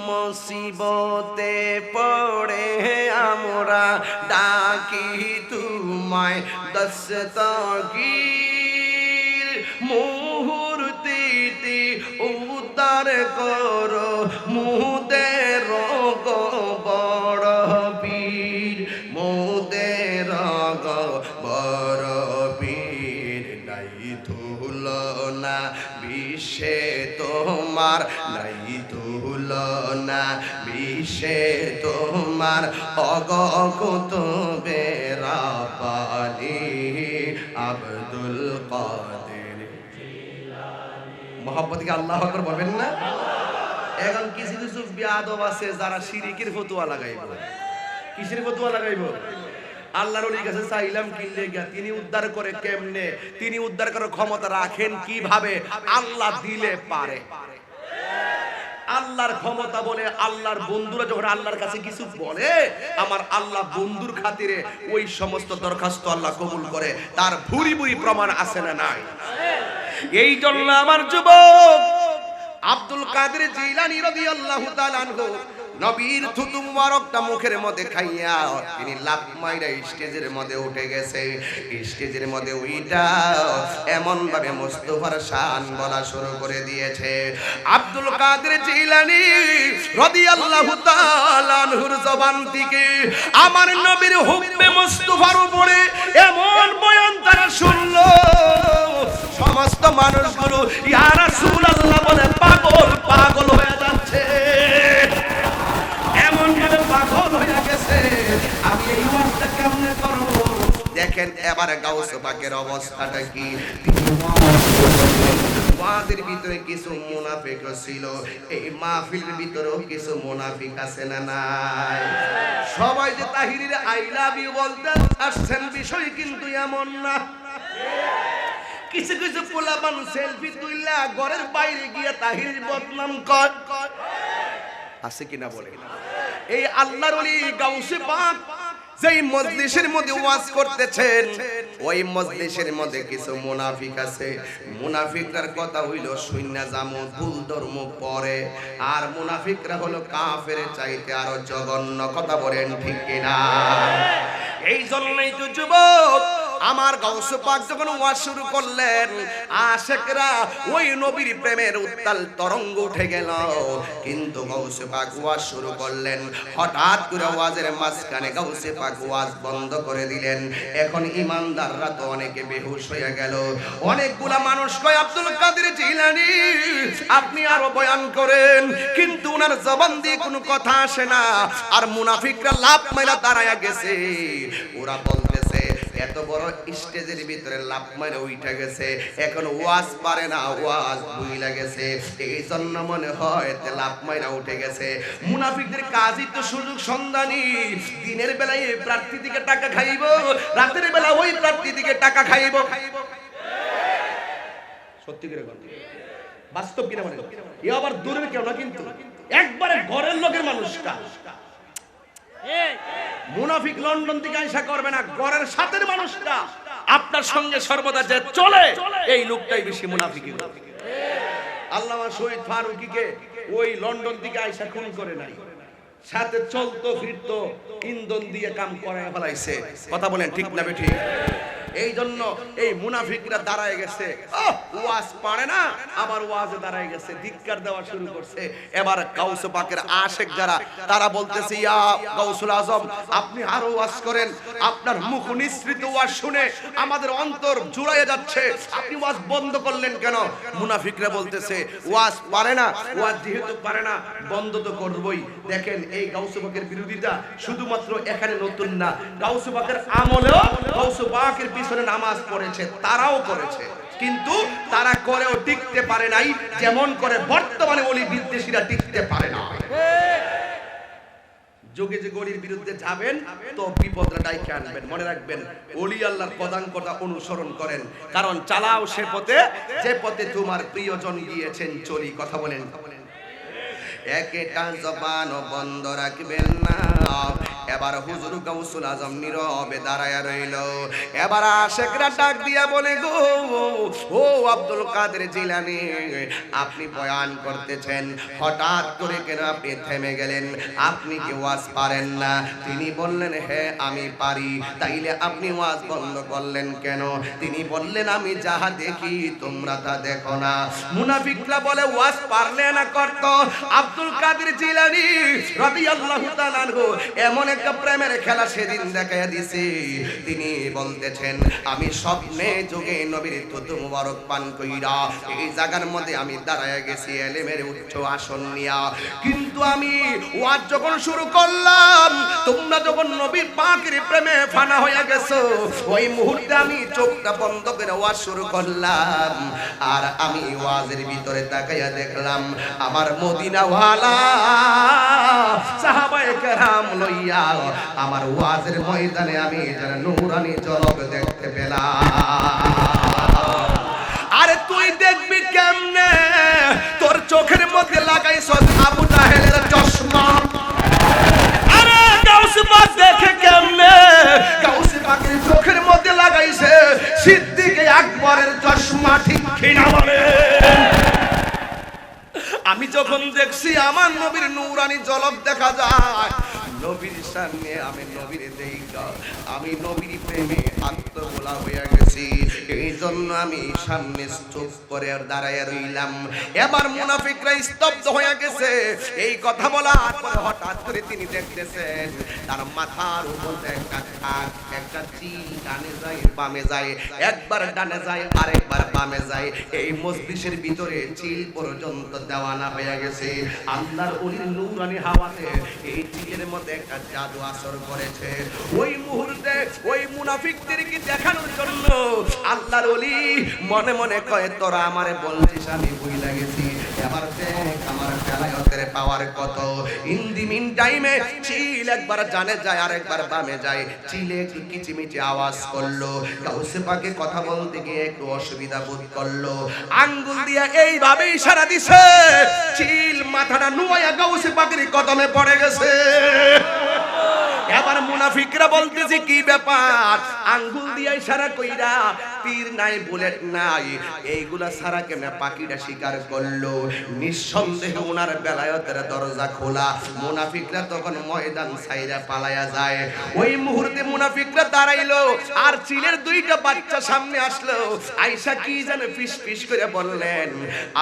মুসিবতে পড়ে আমরা ডাকি তোমায় দস্তগীর মুহূর্তে উদ্ধার করো মুদের বড় বীর মুদের বড় বীর নাই তুলনা বিশ্বে তোমার নাই তুলনা বিশ্বে তোমার অগকুত বেরাপানি আব্দুল কাদের মহব্বতকে আল্লাহু আকবার বলবেন না? এখন কিছু কিছু বিয়াদব আছে যারা শিরিকের ফতোয়া লাগাইব। কিসের ফতোয়া লাগাইব? আল্লাহর ওলির কাছে চাইলাম কি লেগা, তিনি উদ্ধার করে কেমনে, তিনি উদ্ধার করার ক্ষমতা রাখেন কিভাবে, আল্লাহ দিলে পারে। আল্লাহর ক্ষমতা বলে আল্লাহর বন্ধুরা যখন আল্লাহর কাছে কিছু বলে, আমার আল্লাহ বন্ধুর খাতিরে ওই সমস্ত দরখাস্ত আল্লাহ কবুল করে। তার ভুরি ভুরি প্রমাণ আছে না নাই? এই জন্য আমার যুবক আব্দুল কাদের জিলানী রাদিয়াল্লাহু তাআলা আনহু নবীর থুতু মুবারকটা মুখের মধ্যে খাইয়া তিনি লাফ মাইরা স্টেজের মধ্যে উঠে গেছে। স্টেজের মধ্যে উইটা এমন ভাবে মুস্তাফার শান বলা শুরু করে দিয়েছে। আব্দুল কাদের জিলানী রাদিয়াল্লাহু তাআলা আনহুর জবান থেকে আমার নবীর হুব্বে মুস্তাফার উপরে এমন বয়ান তারা শুনলো, সমস্ত মানুষগুলো ইয়া রাসূলুল্লাহ বলে পাগল পাগল হয়ে যাচ্ছে, এমন ভাবে পাগল হয়ে গেছে। আমি এই ওয়াজটা কেমনে করব? দেখেন এবারে গাউসে পাকের অবস্থাটা কি। ওয়াজের ভিতরে কিছু মুনাফিক ছিল, এই মাহফিলের ভিতরেও কিছু মুনাফিক আছে না নাই? সবাই যে তাহিরের আই লাভ ইউ বলতে আসছেন বিষয় কিন্তু এমন না। কিছু কিছু পোলাপান সেলফি তুইলা ঘরের বাইরে গিয়ে তাহিরের বদনাম কর আছে কিনা বলে। এই আল্লাহর ওলি গাউসে পাক যেই মজলিসের মধ্যে ওয়াজ করতেছেন, ওই মজলিসের মধ্যে কিছু মুনাফিক আছে। মুনাফিকরার কথা হইল শূন্য জামু ভুল ধর্ম পড়ে, আর মুনাফিকরা হলো কাফের চাইতে আরো জঘন্য। কথা বলেন ঠিক কিনা? এই জন্যই তো যুবক আমার গাউসে পাক যখন ওয়াজ শুরু করলেন, আশিকরা ওই নবীর প্রেমের উত্তাল তরঙ্গ উঠে গেল। কিন্তু গাউসে পাক ওয়াজ শুরু করলেন, হঠাৎ করে ওয়াজের মাঝখানে গাউসে পাক ওয়াজ বন্ধ করে দিলেন। এখন ইমানদাররা তো অনেকে বেহুশ হয়ে গেল। অনেকগুলা মানুষ কয় আব্দুল কাদের জিলানী আপনি আরো বয়ান করেন, কিন্তু ওনার জবান দিয়ে কোনো কথা আসে না। আর মুনাফিকরা লাফ মাইরা দাঁড়ায়া গেছে। ওরা বলতেছে এত বড় স্টেজের ভিতরে লাফ মাইরা উঠে গেছে, এখন ওয়াজ পারে না, ওয়াজ ভুইলা গেছে। এই জন্য মনে হয় তে লাফ মাইরা উঠে গেছে। মুনাফিকদের কাজই তো সুযোগ সন্ধানী। দিনের বেলায় এই প্রার্থী থেকে টাকা খাইব, রাতের বেলা ওই প্রার্থী থেকে টাকা খাইব। সত্যি করে বলেন, বাস্তব কিনা বলেন? এ আবার দূরের কেউ না, কিন্তু একবারে ঘরের লোকের মানুষটা। মুনাফিক লন্ডন থেকে আশা করবে না, ঘরের সাথের মানুষটা আপনার সঙ্গে সর্বদা যে চলে, এই লোকটাই বেশি মুনাফিক। আল্লামা শহীদ ফারুকীকে ওই লন্ডন থেকে আশা খুন করে নাই, সাথে চলতো ফিরতো ইন্ধন দিয়ে কাম করায় ফেলাইছে। কথা বলেন ঠিক না বেঠিক? এই জন্য এই মুনাফিকরা দাঁড়ায় গেছে, ওয়াজ পারে না, আবার ওয়াজে দাঁড়ায় গেছে, ধিক্কার দেওয়া শুরু করছে। এবার গাউসে পাকের আশিক যারা, তারা বলতেছে ইয়া গাউসুল আজম আপনি আরো ওয়াজ করেন, আপনার মুখ নিঃসৃত ওয়াজ শুনে আমাদের অন্তর জুড়াইয়া যাচ্ছে, আপনি ওয়াজ বন্ধ করলেন কেন? মুনাফিকরা বলতেছে ওয়াজ পারে না, ওয়াজ যেহেতু পারে না বন্ধ তো করবই। দেখেন এই গাউসে পাকের বিরোধিতা শুধুমাত্র এখানে নতুন না, গাউসে পাকের আমলেও গাউসে পাকের পিছনে নামাজ পড়েছে, তারাও করেছে, কিন্তু তারা করেও টিকতে পারে নাই, যেমন করে বর্তমানে ওলি বিদ্বেষীরা টিকতে পারে না। যোগে যে গরির বিরুদ্ধে যাবেন তো বিপদটা ডাইকে আনবেন। মনে রাখবেন, ওলি আল্লাহর পদাঙ্কটা অনুসরণ করেন, কারণ চালাও সে পথে যে পথে তোমার প্রিয়জন গিয়েছেন চলি। কথা বলেন, একটা জবান বন্ধ রাখবেন না। এবার হুজুর গাউসুল আজম নীরবে দাঁড়ায় রইল। এবার আশেকরা ডাক দিয়া বলে, গো ও আব্দুল কাদের জিলানী, আপনি বয়ান করতেছেন, হঠাৎ করে কেন আপনি থেমে গেলেন? আপনি কি ওয়াজ পারেন না? তিনি বললেন, হ্যাঁ আমি পারি। তাইলে আপনি ওয়াজ বন্ধ করলেন কেন? তিনি বললেন, আমি যাহা দেখি তোমরা তা দেখো না। মুনাফিকরা বলে, ওয়াজ পারলে না করতো। আব্দুল কাদের জিলানী রাদিয়াল্লাহু তাআলা আনহু এমন একটা প্রেমের খেলা সেদিন দেখাইয়া দিছে। তিনি বলতেছেন, আমি স্বপ্নে যোগে নবীর থুতু মুবারক পান কইরা এই জায়গার মধ্যে আমি দাঁড়ায় গেছি এলেমের উচ্চ আসন নিয়া, কিন্তু আমি ওয়াজ যখন শুরু করলাম, তোমরা যখন নবীর পাকের প্রেমে ফানা হয়ে গেছো, ওই মুহূর্তে আমি চোখটা বন্ধ করে ওয়াজ শুরু করলাম। আর আমি ওয়াজের ভিতরে তাকাইয়া দেখলাম আমার মদিনাওয়ালা সাহাবায়ে কেরাম লইয়া আমার ওয়াজের ময়দানে আমি যেন নূরানি ঝলক দেখতে পেলাম। আরে তুই দেখবি কেমনে? তোর চোখের মধ্যে লাগাইছ আবু জাহেলের চশমা। আরে গাউস পাক দেখে কেমনে? গাউস পাকের চোখের মধ্যে লাগাইছে সিদ্দিক আকবরের চশমা। ঠিক কিনা বলে? আমি যখন দেখছি আমার নবীর নূরানি ঝলক দেখা যায়, নবীর সামনে আমি নবীর দেখা আমি নবীর প্রেমে আত্মভোলা হয়ে গেছি। এই জন্য আমি সামনে চুপ করে দাঁড়ায় রইলাম। এবার মুনাফিকরা স্তব্ধ হয়ে গেছে। এই কথা বলার পরে হঠাৎ করে তিনি দেখতেছেন তার মাথার উপর একটা খাট, একটা চিল ডানে যায় বামে যায়, একবার ডানে যায় আরেকবার বামে যায়। এই মজলিসের ভিতরে চিল পর্যন্ত দেওয়ানা হয়ে গেছে। আল্লাহর ওলির নূরানি হাওয়াতে এই চিলের মধ্যে একটা জাদু আসর করেছে। ওই মুহূর্তে ওই মুনাফিকদেরকে দেখানোর জন্য আল্লাহর ওলি মনে মনে কয়, তোরা আমারে বলছিস আমি ভুইলা গেছি, এবার দেখ আমার বেলায়েতের পাওয়ার কত। ইন দি মিন টাইমে চিল একবার জানে যায় আরেকবার বামে যায়। চিলে একটু কিচিমিচি আওয়াজ করলো। গাউসে পাকে কথা বলতে গিয়ে একটু অসুবিধা বোধ করলো। আঙ্গুল দিয়া এইভাবে ইশারা দিছে, চিল মাথাটা নুয়াইয়া গাউসে পাকের কদমে পড়ে গেছে। এবার মুনাফিকরা বলতেছে, কি ব্যাপার? আঙ্গুল দিয়ে ইশারা কইরা, তীর নাই বুলেট নাই, এইগুলা সারা কেমনে পাখিটা শিকার করলো? নিঃসন্দেহে ওনার বেলায়েতের দরজা খোলা। মুনাফিকরা তখন ময়দান ছাইরা পালায়া যায়। ওই মুহূর্তে মুনাফিকরা দাঁড়াইলো, আর চিলের দুইটা বাচ্চা সামনে আসলো। আয়েশা কি জানে ফিস ফিস করে বললেন,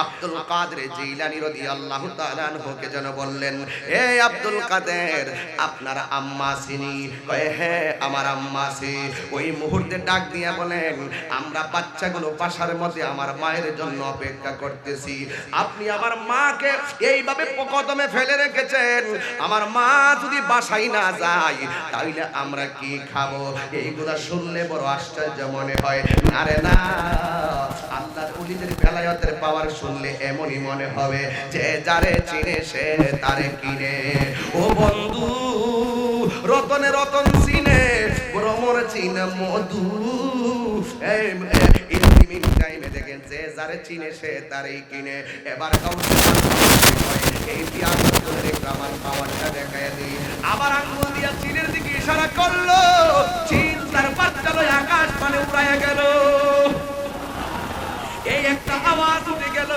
আব্দুল কাদের জিলানী রাদিয়াল্লাহু তাআলা আনহুকে যেন বললেন, হে আব্দুল কাদের, আপনার আম্মা চিনি? কয়, হ্যাঁ আমার আম্মা আছে। ওই মুহূর্তে ডাক দিয়া বলেন, আমরা বাচ্চাগুলো বাসার মধ্যে আমার মায়ের জন্য অপেক্ষা করতেছি। আপনি আমার মাকে এইভাবে কদমে ফেলে রেখেছেন, আমার মা যদি বাসায় না যায় তাহলে আমরা কি খাবো? এইগুলা শুনলে বড় আশ্চর্য মনে হয়। আরে না, আল্লাহর ওলিদের বেলায়েতের পাওয়ার শুনলে এমনই মনে হবে যে যারে চিনে সে তারে কিনে। ও বন্ধু, রতনে রতন চিনে, ভ্রমর চিনে মধু। ইনদিমিন টাইমে দেখেন যে যারে চিনে সে তারই কিনে। এবার এই আমার পাওয়ারটা দেখায় দিই। আবার আঙ্গুল দিয়া চিনের দিকে ইশারা করলো। চিন তার বাচ্চা লয় আকাশ মানে উড়াইয়া গেল। এই একটা আওয়াজ উঠে গেল,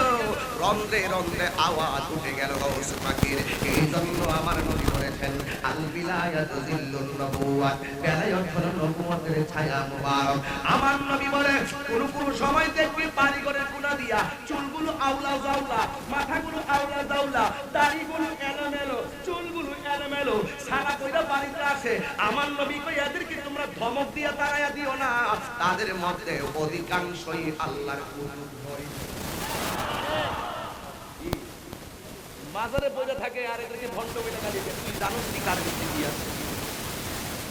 রন্ধ্রে রন্ধ্রে আওয়াজ উঠে গেল গাউস পাখির। এই জন্য আমার নবী বলেছেন, আল বিলায়াতু জিল্লুন নবুওয়াত, বেলায়েত হলো নবুয়তের ছায়া মুবারক। আমার নবী বলে, কোন সময় দেখবি বাড়ি ঘরের কোণা দিয়া চুলগুলো আউলা জাউলা, মাথাগুলো আউলা জাউলা, দাড়িগুলো এলোমেলো, চুলগুলো এলোমেলো, সারা কইরা বাড়িতে আসে। আমার নবী কই, এদেরকে তোমরা ধমক দিয়া তাড়াইয়া দিও না, তাদের মধ্যে অধিকাংশই আল্লাহর কুতুব ধরে। মাজারে পড়ে থাকে আর এদেরকে ভণ্ড বলে গালি দেয়। তুই জানোস কি কার ভিত্তি দিয়ে আছে?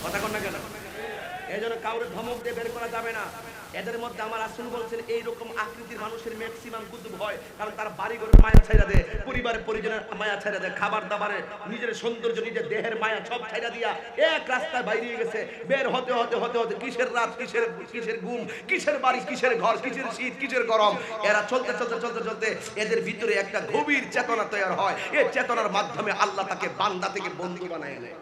কথা কন না কেন? এই জন্য কাউরে ধমক দিয়ে বের করা যাবে না। এদের মধ্যে আমার রাসূল বলছেন এইরকম আকৃতির মানুষের ম্যাক্সিমাম কুতুব হয়, কারণ তার বাড়ি ঘরের মায়া ছাইরা দেয়, পরিবারের পরিজনের মায়া ছাইরা দেয়, খাবার দাবারের, নিজের সৌন্দর্য, নিজের দেহের মায়া সব ছাইরা দিয়া এক রাস্তায় বাইরে গেছে। বের হতে হতে হতে হতে কিসের রাত, কিসের ঘুম, কিসের বাড়ি, কিসের ঘর, কিসের শীত, কিসের গরম, এরা চলতে চলতে চলতে চলতে এদের ভিতরে একটা গভীর চেতনা তৈরি হয়। এই চেতনার মাধ্যমে আল্লাহ তাকে বান্দা থেকে বন্দী বানায় নেয়।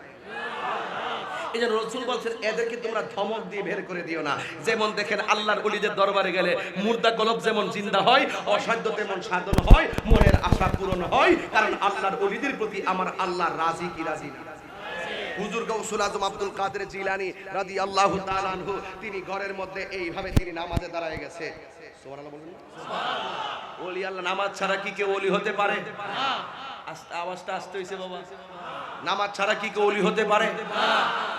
এই জন্য রাসূল বলছেন এদেরকে তোমরা ধমক দিয়ে বের করে দিও না। যেমন দেখেন আল্লাহর ওলিদের দরবারে গেলে মুর্দা কলব যেমন জিন্দা হয়, অসাধ্য তেমন সাধন হয়, মনের আশা পূরণ হয়, কারণ আল্লাহর ওলিদের প্রতি আমার আল্লাহ রাজি কি রাজি না। হুজুর গাউসুল আজম আব্দুল কাদের জিলানী রাদিয়াল্লাহু তাআলা আনহু তিনি ঘরের মধ্যে এইভাবে তিনি নামাজে দাঁড়ায় গেছে। সুবহানাল্লাহ বলুন। সুবহানাল্লাহ। ওলি আল্লাহ নামাজ ছাড়া কি কেউ ওলি হতে পারে? না। আওয়াজটা আসতে হইছে বাবা। নামাজ ছাড়া কি কেউ ওলি হতে পারে? না।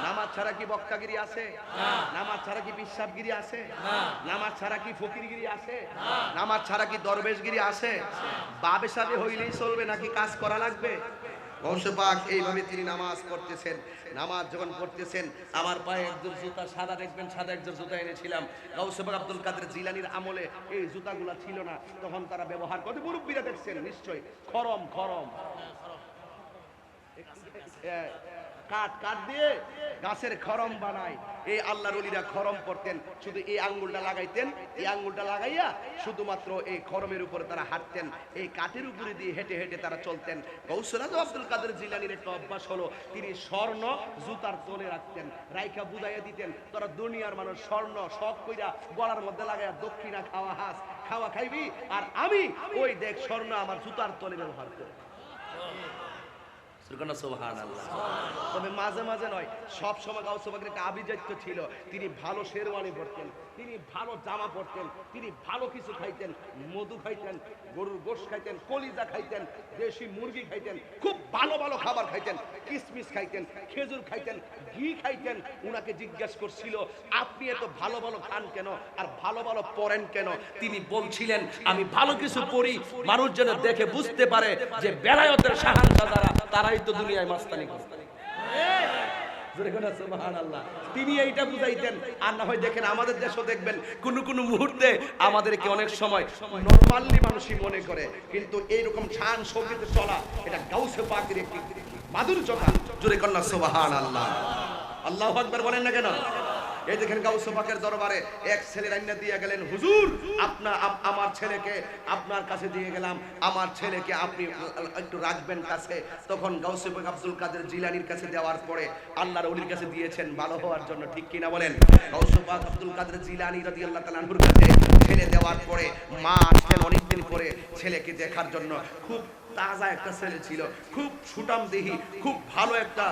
নামাজ ছাড়া কি বক্তাগিরি আছে? না। নামাজ ছাড়া কি পিশাবগিরি আছে? না। নামাজ ছাড়া কি ফকিরগিরি আছে? না। নামাজ ছাড়া কি দরবেশগিরি আছে? বাবে সাবে হইলেই চলবে নাকি কাজ করা লাগবে? গৌসে পাক এইভাবে তিনি নামাজ পড়তেছেন। নামাজ যখন পড়তেছেন আমার পায়ে একজোর জুতা সাদা, দেখবেন সাদা একজোর জুতা এনেছিলাম। গৌসে পাক আব্দুল কাদের জিলানীর আমলে এই জুতাগুলা ছিল না, তখন তারা ব্যবহার করতে, মুরব্বীরা দেখছেন নিশ্চয়ই, খরম কাঠ দিয়ে গাছের খরম বানায়। এই আল্লাহর ওলিরা খরম পড়তেন, শুধু এই আঙ্গুলটা লাগাইতেন, এই আঙ্গুলটা লাগাইয়া শুধুমাত্র এই খরমের উপরে তারা হাঁটতেন, এই কাঠের উপরে দিয়ে হেঁটে হেঁটে তারা চলতেন। গৌসুল আজম আব্দুল কাদের জিলানীর একটা অভ্যাস হলো, তিনি স্বর্ণ জুতার তলে রাখতেন, রাইখা বুঝাইয়া দিতেন তোরা দুনিয়ার মানুষ স্বর্ণ শখ কইরা গলার মধ্যে লাগাইয়া দক্ষিণা খাওয়া হাস খাওয়া খাইবি, আর আমি ওই দেখ স্বর্ণ আমার জুতার তলে ব্যবহার করি। তবে মাঝে মাঝে নয়, সব সময় গাউসে পাকের একটা আভিজাত্য ছিল, তিনি ভালো শেরওয়ানি পরতেন, তিনি ভালো জামা পরতেন, তিনি ভালো কিছু খাইতেন, মধু খাইতেন, গরুর গোশ খাইতেন, কলিজা খাইতেন, দেশি মুরগি খাইতেন, খুব ভালো ভালো খাবার খাইতেন, কিশমিশ খাইতেন, খেজুর খাইতেন, ঘি খাইতেন। উনাকে জিজ্ঞেস করছিল আপনি এত ভালো ভালো খান কেন আর ভালো ভালো পরেন কেন? তিনি বলছিলেন আমি ভালো কিছু পড়ি, মানুষ যেন দেখে বুঝতে পারে যে বেলায়েতের শাহানশাহ যারা, তারাই তো দুনিয়ায় মাস্তানি করে। সুবহানাল্লাহ। তিনি এইটা বুঝাইতেন। আর না হয় দেখেন আমাদের দেশও দেখবেন কোন কোন মুহূর্তে আমাদেরকে অনেক সময় নরমালি মানুষই মনে করে, কিন্তু এইরকম শান শৌকতে চলা এটা গাউসে পাকের একটি মাধুর্যতা। জোরে কন্যা সুবহানাল্লাহ। আল্লাহু আকবার বলেন না কেন? এই দেখেন গাউসে পাকের দরবারে এক ছেলে রান্না দিয়ে গেলেন, হুজুর আমার ছেলেকে আপনার কাছে দিয়ে গেলাম, আমার ছেলেকে আপনি একটু রাখবেন কাছে। তখন গাউসে পাক আব্দুল কাদের জিলানীর কাছে দেওয়ার পরে আল্লাহর ওলির কাছে দিয়েছেন ভালো হওয়ার জন্য, ঠিক কিনা বলেন? গাউসে পাক আব্দুল কাদের জিলানী রাদিয়াল্লাহু তাআলা আনহুর কাছে ছেলে দেওয়ার পরে মা আসলেন অনেকদিন পরে ছেলেকে দেখার জন্য। খুব তাজা একটা ছেলে ছিল, খুব সুটাম দেহি, খুব ভালো একটা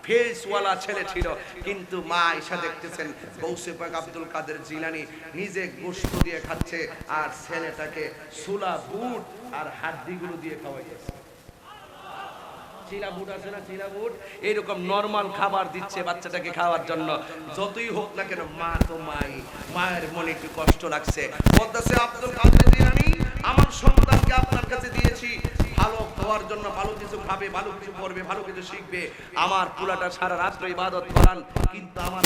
ফেসওয়ালা ছেলে ছিল, কিন্তু মা এসে দেখতেছেন গাউসে পাক আব্দুল কাদের জিলানী নিজে গোশত দিয়ে খাচ্ছে আর ছেলেটাকে সুলা বুট আর হাড্ডিগুলো দিয়ে খাওয়াইতেছে। চিলা বুট আছে না, চিলা বুট, এইরকম নরমাল খাবার দিচ্ছে বাচ্চাটাকে খাওয়ার জন্য। যতই হোক না কেন মা তো মাই, মায়ের মনে একটু কষ্ট লাগছে। বলতেছে আব্দুল কাদের জিলানী আমার সন্তানকে আপনার কাছে দিয়েছি ভালো খাওয়ার জন্য, ভালো কিছু খাবে, ভালো কিছু করবে, ভালো কিছু শিখবে। আমার পুলাটা সারা রাত্র ইবাদত করান, কিন্তু আমার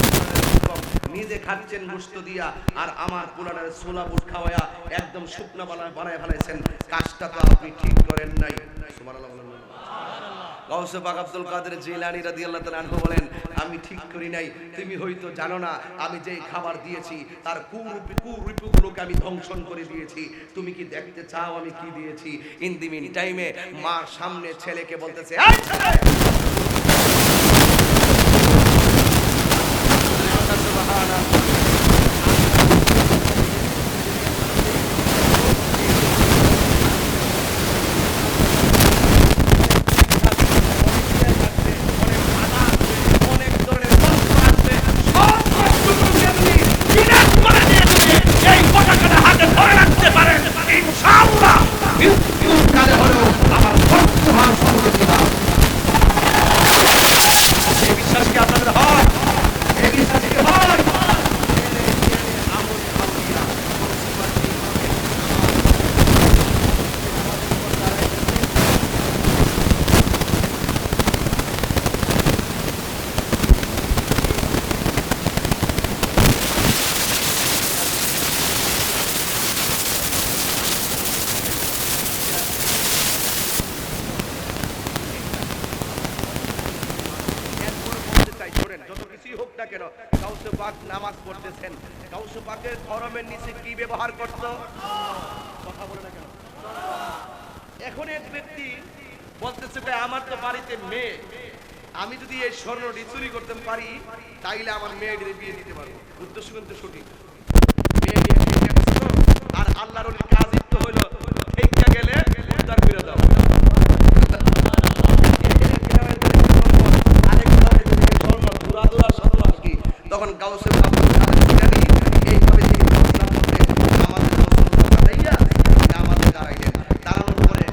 নিজে খাচ্ছেন গোশত দিয়া আর আমার পুলাটার সোলা বুট খাওয়ায়া একদম শুকনা বানায় ফেলাইছেন। কাজটা তো আপনি ঠিক করেন নাই। সুবহানাল্লাহ। গাউসে পাক আব্দুল কাদের জিলানী রাদিয়াল্লাহু তাআলা আনহু বলেন আমি ঠিক করি নাই, তুমি হয়তো জানো না আমি যেই খাবার দিয়েছি তার কুরূপগুলোকে আমি ধ্বংসন করে দিয়েছি। তুমি কি দেখতে চাও আমি কি দিয়েছি? ইন দি মিন টাইমে মার সামনে ছেলেকে বলতেছে এই ছেলে, সুবহানাল্লাহ। কেন, গাউসে পাক নামাজ পড়তেছেন, গাউসে পাকের ধরমের নিচে কি ব্যবহার করতো? কথা বলে না কেন? এখন এক ব্যক্তি বলতেছে ভাই আমার তো বাড়িতে মেয়ে, আমি যদি এই স্বর্ণটি চুরি করতে পারি তাইলে আমার মেয়েটির বিয়ে দিতে পারবো। উদ্দেশ্য কিন্তু সঠিক, মেয়ে বিয়ে ঠিক আছে। আর আল্লাহর ওলির কাজই তো হইলো ঠিকটা গেলে উদ্ধার করে দাও। তখন গাউসে এইভাবে আমাদের দাঁড়াইলেন, দাঁড়ানোর পরে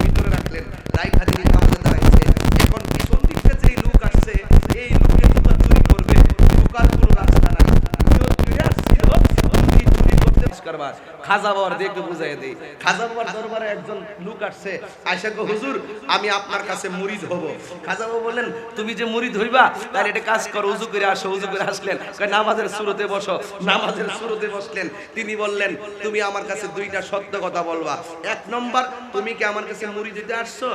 ভিতরে রাখলেন, রাইখা তিনি আমাদের দাঁড়াইছে। এখন পিছন দিক থেকে এই লোক আসছে, এই লোকে জুতা চুরি করবে, ঢোকার কোনো রাস্তা নাই। খাজা বাবার দেখে বুঝাই দেই, খাজা বাবার দরবারে একজন লোক আসছে, আয়সা গো হুজুর আমি আপনার কাছে মুরিদ হব। খাজা বাবা বললেন তুমি যে মুরিদ হইবা তাহলে এটা কাজ করো, উজু করে আসো। উজু করে আসলেন, নামাজের শুরুতে বসো, নামাজের শুরুতে বসলেন। তিনি বললেন তুমি আমার কাছে দুইটা সত্য কথা বলবা। এক নম্বর, তুমি কি আমার কাছে মুরিদ হইতে আসছো?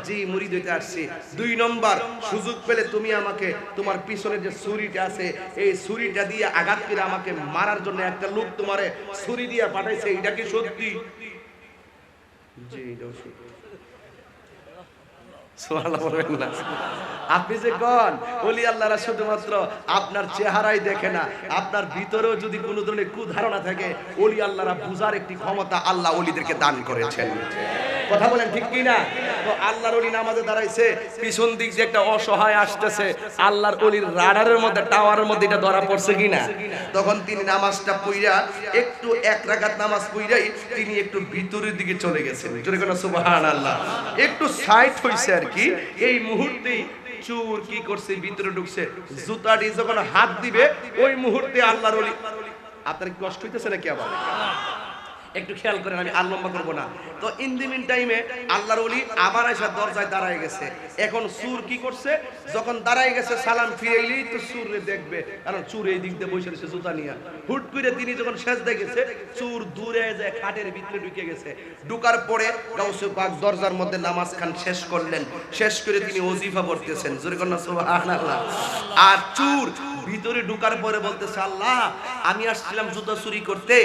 জি মুরিদ হইতে আসছি। দুই নম্বর, সুযোগ পেলে তুমি আমাকে তোমার পিছনে যে ছুরিটা আছে এই ছুরিটা দিয়ে আঘাত করে আমাকে মারার জন্য একটা লোক তোমারে ছুরি দিয়ে পাঠাইছে, এটা কি সত্যি? জি এটাও সত্যি। সুবহানাল্লাহ বলবেন না? আপনি যে কোন ওলি আল্লাহরা শুধুমাত্র আপনার চেহারাই দেখে না, আপনার ভিতরেও যদি কোনো ধরনের কুধারণা থাকে ওলি আল্লাহরা বুঝার একটি ক্ষমতা আল্লাহ ওলিদেরকে দান করেছেন। কথা বলেন ঠিক কি না? তো আল্লাহর ওলি নামাজে দাঁড়াইছে, পিছন দিক যে একটা অসহায় আসতেছে, আল্লাহর ওলির রাডারের মধ্যে টাওয়ারের মধ্যে এটা ধরা পড়ছে কিনা। তখন তিনি নামাজটা পড়িয়া একটু এক রাকাত নামাজ পড়িয়াই তিনি একটু ভিতরের দিকে চলে গেছেন। জোরে কোন সুবহানাল্লাহ। একটু সাইড হইছে আর কি, এই মুহূর্তেই চোর কি করছে ভিতরে ঢুকছে, জুতাটি যখন হাত দিবে ওই মুহূর্তে আল্লাহর ওলি। আপনার কি কষ্ট হইতেছে নাকি? আবার একটু খেয়াল করেন, আমি আর লম্বা করবো না। তো ইন দি মিন টাইমে আল্লাহর ওলি আবার এসে দরজায় দাঁড়ায় গেছে। এখন চোর কি করছে, যখন দাঁড়ায় গেছে সালাম ফিরাইলেই তো চোরে দেখবে, কারণ চোর এই দিক দিয়ে বসে রয়েছে জুতা নিয়ে। হুট করে তিনি যখন সেজদায় গেছে, চোর দূরে যায় খাটের ভিতরে ঢুকে গেছে। ঢুকার পরে গাউসে পাক দরজার মধ্যে নামাজ খান শেষ করলেন, শেষ করে তিনি ওজিফা পড়তেছেন। জোরে কন্যা সুবহানাল্লাহ। আর চোর ভিতরে ঢুকার পরে বলতেছে আল্লাহ আমি আসছিলাম জুতা চুরি করতে,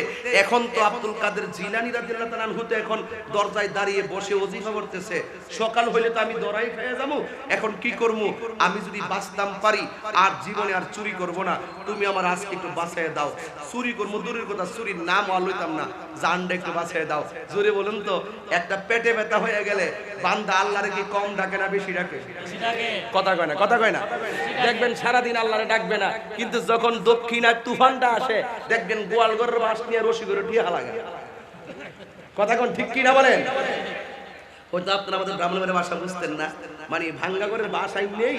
এখন তো আব্দুল কাদের জিলানী রাদিয়াল্লাহু তাআলা আনহু তো এখন দরজায় দাঁড়িয়ে বসে ওজিফা করতেছে, সকাল হইলে তো আমি দরাই খেয়ে যাবো, এখন কি করব? আমি যদি বাঁচতাম পারি আর জীবনে আর চুরি করব না, তুমি আমার আজকে একটু বাঁচায় দাও। চুরি করবো দূরের কথা, চুরির নাম আর লইতাম না, জানটা একটু বাঁচায় দাও। জোরে বলুন তো, একটা পেটে ব্যথা হয়ে গেলে বান্দা আল্লাহরে কি কম ডাকে না বেশি ডাকে? কথা কয় না, কথা কয় না। দেখবেন সারাদিন আল্লাহরে ডাকবে না, কিন্তু যখন দক্ষিণার তুফানটা আসে দেখবেন গোয়ালঘরের বাঁশ নিয়ে রশি করে ঠিয়া লাগা। কথা কোন ঠিক কিনা বলেন? হয়তো আপনারা আমাদের ব্রাহ্মণের ভাষা বুঝতেন না, মানে ভাঙ্গা ঘরের বাসাই নেই,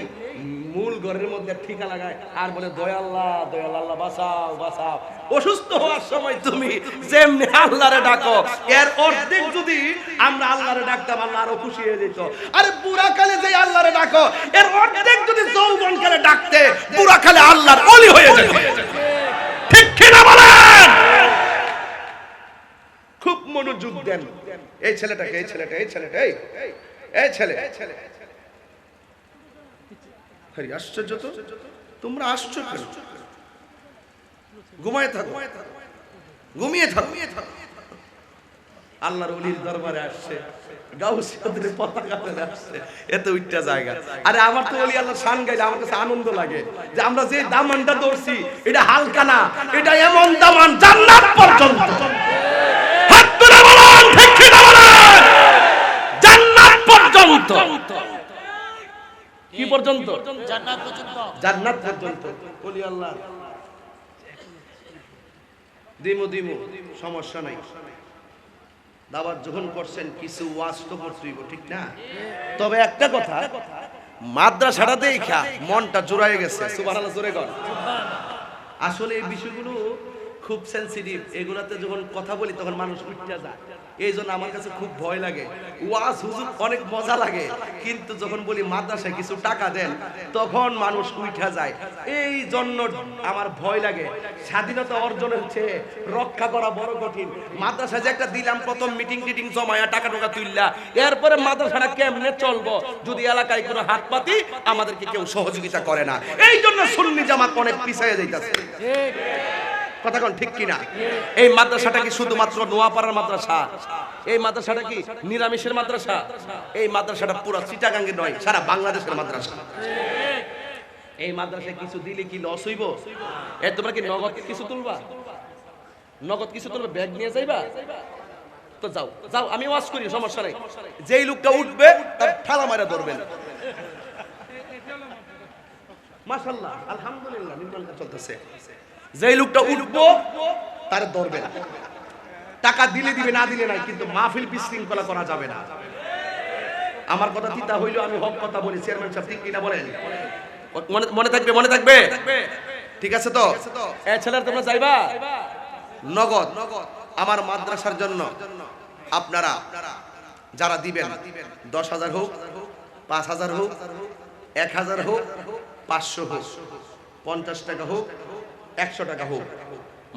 মূল ঘরের মধ্যে ঠিকা লাগায় আর বলে দয়াল্লাহ দয়াল্লাহ বাঁচাও বাঁচাও। অসুস্থ হওয়ার সময় তুমি যেমনি আল্লাহরে ডাকো, এর অর্ধেক যদি আমরা আল্লাহরে ডাকতাম আল্লাহ আরো খুশি হয়ে যেত। আরে বুড়া কালে যে আল্লাহরে ডাকো, এর অর্ধেক যদি যৌবন কালে ডাকতে, বুড়া কালে আল্লাহর ওলি হয়ে যেত। ঠিক কিনা বলেন? খুব মনোযোগ দেন। এই ছেলেটাকে, এই ছেলেটা, এই ছেলেটা, এই ছেলে, আশ্চর্য তো, তোমরা আসছো কেন? ঘুমায় থাকো, ঘুমিয়ে থাকো। আল্লাহর ওলির দরবারে আসছে, গাউসিয়াদের পতাকা ফেলে আসছে, এত উচ্চা জায়গা। আরে আমার তো ওলি আল্লাহর শান গাইলে আমার কাছে আনন্দ লাগে যে আমরা যে দামানটা ধরছি এটা হালকা না, এটা এমন দামান জান্নাত পর্যন্ত। হাত তুলে বলুন ঠিক কি না বলেন? জান্নাত পর্যন্ত। কি পর্যন্ত? জান্নাত পর্যন্ত। জান্নাত পর্যন্ত ওলি আল্লাহ। দিমু দিমু সমস্যা নাই, দাওয়াত যখন করছেন কিছু ওয়াজ তো করতেই, ঠিক না? তবে একটা কথা, মাদ্রাসাটা দেখা মনটা জোড়ায় গেছে। সুবহানাল্লাহ, জোরে কর। আসলে এই বিষয়গুলো খুব সেনসিটিভ, এগুলাতে যখন কথা বলি তখন মানুষ উঠতে যায়। এই জন্য আমার কাছে খুব ভয় লাগে। ওয়াজ হুজুর অনেক মজা লাগে, কিন্তু যখন বলি মাদ্রাসায় কিছু টাকা দেন তখন মানুষ উঠা যায়। এই জন্য আমার ভয় লাগে। স্বাধীনতা অর্জন হচ্ছে, রক্ষা করা বড় কঠিন। মাদ্রাসায় যে একটা দিলাম প্রথম মিটিং টিটিং জমায়া টাকা টাকা তুললা, এরপরে মাদ্রাসাটা কেমনে চলবো যদি এলাকায় কোনো হাত পাতি আমাদেরকে কেউ সহযোগিতা করে না। এই জন্য সুন্নি জামাত অনেক পিছিয়ে যাইতাছে। কথা কোন ঠিক কিনা? এই মাদ্রাসাটা কি শুধুমাত্র নোয়াপাড়ার মাদ্রাসা? এই মাদ্রাসাটা কি নিরামিষের মাদ্রাসা? এই মাদ্রাসাটা পুরো চিটাগাঙ্গের নয়, সারা বাংলাদেশের মাদ্রাসা। এই মাদ্রাসায় কিছু দিলে কি লস হইব? তোমরা কি নগদ কিছু তুলবা? নগদ কিছু তুলবে, ব্যাগ নিয়ে যাইবা? তো যাও যাও, আমি ওয়াজ করি, সমস্যা নাই। যেই লোকটা উঠবে তার ঠালা মারা ধরবেন। মাশাআল্লাহ, আলহামদুলিল্লাহ, নির্মাণ কাজ চলতেছে। যেই লোকটা উঠবো তার ধরবেন। টাকা দিলে দিবে, না দিলে নাই, কিন্তু মাহফিল বিশৃঙ্খলা করা যাবে না। আমার কথা তিতা হইলো, আমি হক কথা বলি। চেয়ারম্যান সাহেব ঠিক কিনা বলেন? মনে থাকবে, মনে থাকবে, ঠিক আছে তো? ছেলেরা তোমরা যাইবা নগদ আমার মাদ্রাসার জন্য। আপনারা যারা দিবেন 10,000 হোক, 5,000 হোক, 1,000 হোক, 500 হোক, 50 টাকা হোক, 100 টাকা হোক,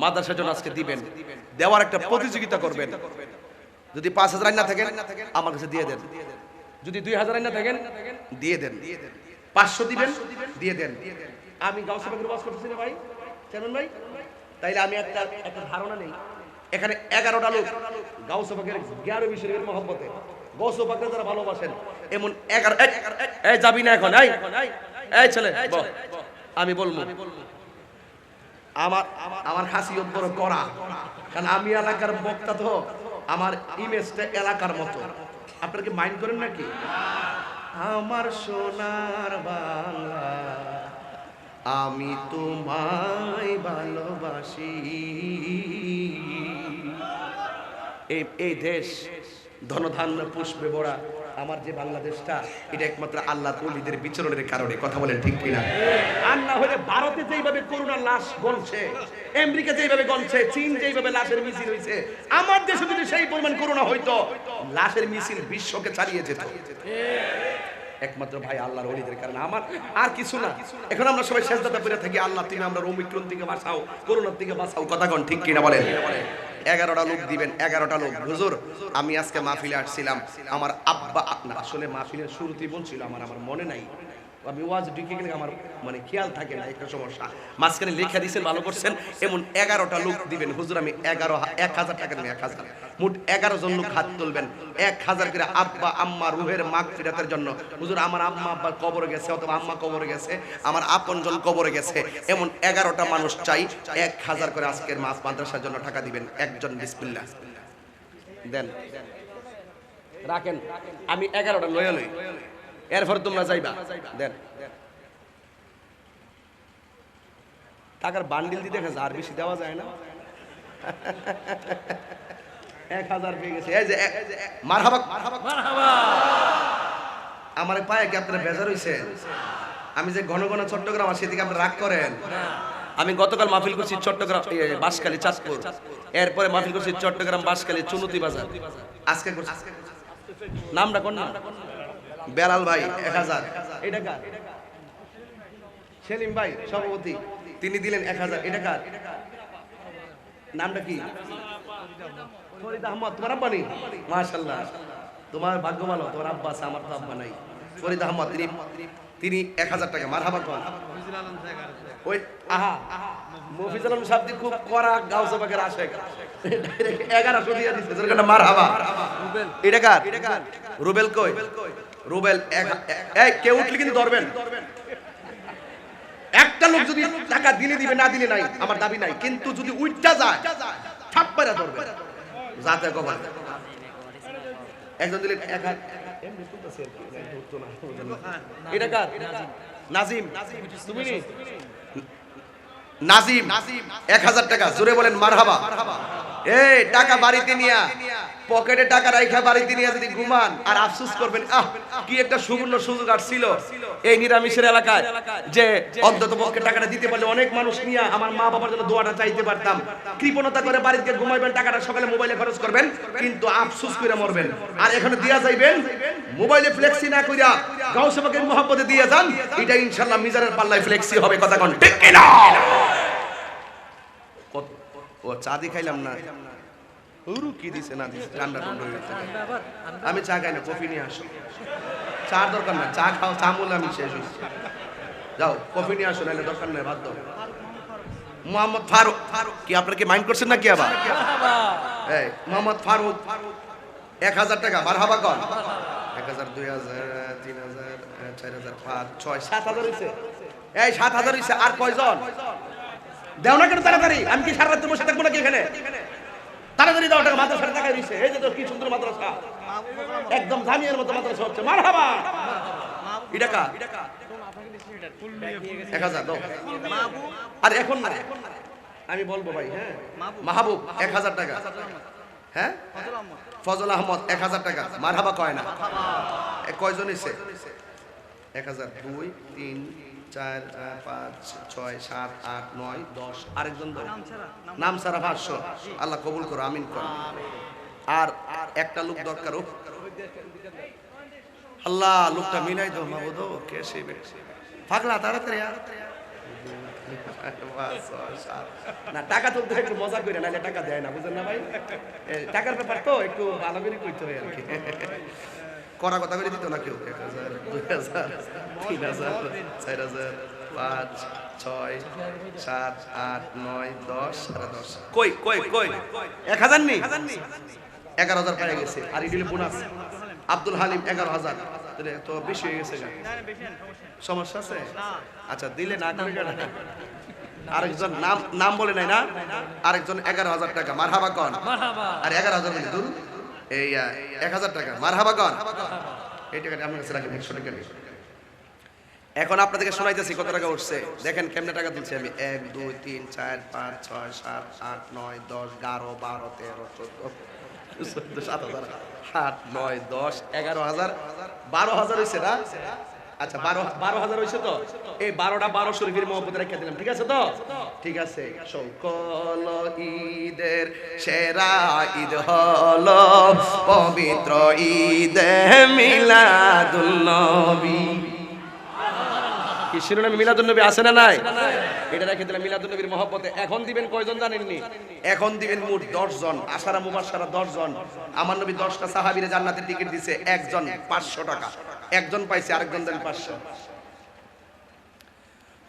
মাদ্রাসার জন্য আজকে দিবেন। দেওয়ার একটা প্রতিযোগিতা করবেন। যদি 5,000 না থাকেন আমার কাছে দিয়ে দেন। যদি 2,000 না থাকেন দিয়ে দেন। 500 দিবেন, দিয়ে দেন। আমি গাউসে পাকের ওয়াজ করতেছি না ভাই, চেনেন ভাই? তাইলে আমি একটা ধারণা নেই। এখানে 11টা লোক গাউসে পাকের 11 20 এর মহব্বতে, গাউসে পাককে যারা ভালোবাসেন, এমন 11 এই যাবি না এখন, এই ছেলে আমি বলবো। আমার খাসিয়ত বড় করা, কারণ আমি এলাকার বক্তা, তো আমার ইমেজটা এলাকার মতো। আপনারা কি মাইন্ড করেন নাকি? আমার সোনার বাংলা, আমি তোমায় ভালোবাসি। এই দেশ ধনধান্য পুষ্পে ভরা আমার যে বাংলাদেশটা, এটা একমাত্র আল্লাহর ওলিদের বিচরণের কারণে। কথা বলেন ঠিক কিনা? আর না হলে ভারতে যেইভাবে করোনার লাশ গলছে, আমেরিকা যেইভাবে গলছে, চীন যেইভাবে লাশের মিছিল হইছে, আমার দেশে যদি সেই পরিমাণ করোনা হইতো, লাশের মিছিল বিশ্বকে ছাড়িয়ে যেত। একমাত্র ভাই আল্লাহর ওলিদের কারণে, আমার আর কিছু না। এখন আমরা সবাই সেজদাতে পড়ে থাকি, আল্লাহ তুমি আমরা ওমিক্রন থেকে বাঁচাও, করোনার থেকে বাঁচাও। কথা কোন ঠিক কিনা বলেন? 11টা লোক দিবেন, 11টা লোক। হুজুর আমি আজকে মাহফিলে আসছিলাম, আমার আব্বা, আসলে মাহফিলের শুরুতেই বলছিল, আমার মনে নাই, আমি ওয়াজ ঢুকে গেলে আমার মানে খেয়াল থাকে না, একটা সমস্যা। মাঝখানে লেখা দিয়েছেন, ভালো করছেন। এমন 11টা লোক দিবেন। হুজুর আমি 1,000 টাকা নেই, 1000 মোট 11 জন লোক হাত তুলবেন, 1000 করে আব্বা আম্মা রুহের মাগফিরাতের জন্য। হুজুর আমার আম্মা আব্বা কবরে গেছে, অথবা আম্মা কবরে গেছে, আমার আপনজন কবরে গেছে, এমন 11টা মানুষ চাই। 1000 করে আজকের মাদ্রাসার জন্য টাকা দিবেন। একজন বিসমিল্লাহ দেন, রাখেন। আমি 11টা লয়ে লই, এরপর তোমরা যাইবা। দেন টাকার বান্ডিল দিতে গেছে, আর বেশি দেওয়া যায় না। 1000 পেয়ে গেছে। এই যে মারহাবা, আমার পায়ে কি আপনারা বেজার হইছে? আমি যে ঘন ঘন চট্টগ্রাম আসি, সেদিকে আপনারা রাগ করেন? আমি গতকাল মাহফিল করছি চট্টগ্রাম বাঁশখালী চাঁদপুর, এরপরে মাহফিল করছি চট্টগ্রাম বাঁশখালী চুনুতি বাজার। আজকে নামটা কোন না? বেলাল ভাই 1000। এটা কার? সেলিম ভাই সভাপতি, তিনি দিলেন 1000। এটা কার? নামটা কি? ফরিদ আহমদ। তোমার আব্বা নেই? মাশাআল্লাহ, তোমার ভাগ্য ভালো, তোমার আব্বা আছে, আমার তো আব্বা নাই। ফরিদ আহমদ তিনি 1000 টাকা। মারহাবা কোন? ওই আহা মফিজুল আলম সাহেব খুব কড়া গাউসে পাকের আশেক, ডাইরেক্ট 1100 দিয়ে দিছে। যেটা মারহাবা। এটা কার? রুবেল কই? রুবেল এই কেউ উঠলে কিন্তু ধরবেন। একটা লোক যদি টাকা দিলে দিবে, না দিলে নাই, আমার দাবি নাই, কিন্তু যদি উইঠা যায় ছাপ্পাইরা ধরবে যাতে কভার। একজন দিলে 1000। এমনি তুলতেছে ধরতো না। এটা কার? নাজিম। তুমি নি? নাজিম 1000 টাকা। জোরে বলেন মারহাবা। এই টাকা বাড়িতে নিয়া পকেটে টাকা রাখা বাড়িতে নিয়ে যদি ঘুমান আর আফসোস করবেন, কি একটা সুবর্ণ সুযোগ আসছিল এই নিরামিষের এলাকায়, যে অন্তত পক্ষে টাকাটা দিতে পারলে অনেক মানুষ নিয়ে আমার মা বাবার জন্য দোয়াটা চাইতে পারতাম। কৃপণতা করে বাড়িতে ঘুমাইবেন, টাকাটা সকালে মোবাইলে খরচ করবেন, কিন্তু আফসোস করে মরবেন। আর এখানে দিয়া যাইবেন মোবাইলে ফ্লেক্সি না কইরা গাউসে পাকের মহব্বতে দিয়ে যান, এটা ইনশাআল্লাহ মিজানের পাল্লায় ফ্লেক্সি হবে। কথা কোন ঠিক কিনা? ও চা দি খাইলাম না, কি দিছে না দিছে, ঠান্ডা ঠান্ডা হয়ে গেছে। আমি চা খাই না, কফি নিয়ে আসো। চা দরকার না, চা খাও, চা মূল আমি শেষ হয়েছি। যাও কফি নিয়ে আসো, নাহলে দরকার নেই, বাদ দাও। মোহাম্মদ ফারুক, কি আপনারা কি মাইন্ড করছেন না কি আবার? এই মোহাম্মদ ফারুক 1000 টাকা, মারহাবা কর। 1000, 2000, 3000, 4000, 5, 6, 7000 হইছে। এই 7000 হইছে। আর কয়জন দেও না কেন তাড়াতাড়ি? আমি কি সারা রাত বসে থাকবো নাকি এখানে? তাড়াতাড়ি দাও টাকা। মাদ্রাসার টাকা দিছে, এই যে তো কি সুন্দর মাদ্রাসা, একদম জামিয়ার মতো মাদ্রাসা হচ্ছে। মারহাবা। এই টাকা 1000 দাও। আর এখন না, আমি বলবো ভাই। হ্যাঁ, মাহবুব 1000 টাকা। হ্যাঁ, ফজল আহমদ 1000 টাকা। মারহাবা কয় না? কয়জন হইছে? 1000, 2, 3, 4, 5, 6, 7, 8, 9, 10। আরেকজন নাম ছাড়া 500। আল্লাহ কবুল করো, আমিন করো। আর একটা লোক দরকার। আল্লাহ লোকটা মিলাই দাও মাহবুদ। কে সেই পাগলা, তাড়াতাড়ি না, টাকা তুলতে একটু মজা করে, নাহলে টাকা দেয় না, বুঝেন না ভাই? টাকার ব্যাপার তো একটু ভালো করে করতে হয় আর কি। করা কথা করে দিত না কেউ। 1000, 2000, 3000, 4000, 5, 6, 7, 8, 9, 10, 10,500। কই কই কই 1000 নেই? 11,000 পাই গেছে। আর ইডিলে বোনাস আব্দুল হালিম 11,000। তো বেশি হয়ে গেছে। সমস্যা আছে? আচ্ছা, দিলে না করে কেন? আরেকজন নাম বলে নাই না? আরেকজন 11,000 টাকা। মারহাবা কন। আর 11,000 মানে দূর, এই 1000 টাকা। মারহাবা কন। এই টাকাটা আপনার কাছে রাখেন, 100 টাকা। এখন আপনাদেরকে শোনাইতেছি কত টাকা উঠছে। দেখেন কেমনে টাকা তুলছি আমি। 1, 2, 3, 4, 5, 6, 7, 8, 9, 10, 11, 12, 13, 14, 14, 7,000, 8, 9, 10, 11,000, 12,000 হয়েছে না? আচ্ছা, 12,000 হয়েছে তো? এই 12টা 12 শরীফের মহব্বতে রেখে দিলাম। ঠিক আছে তো? ঠিক আছে। সকল ঈদের সেরা ঈদ হলো পবিত্র ঈদে মিলাদুন নবী। কি শিরোনামে মিলাদুন নবী আছে না নাই? এটা রেখে দিলাম মিলাদুন নবীর মহব্বতে। এখন দিবেন কয়জন জানেননি? এখন দিবেন মোট 10 জন। আশারা মুবাশশারা 10 জন। আমার নবী 10টা সাহাবীরে জান্নাতের টিকিট দিয়েছে। একজন 500 টাকা। একজন পাইছে, আরেকজন দেন 500।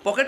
পকেট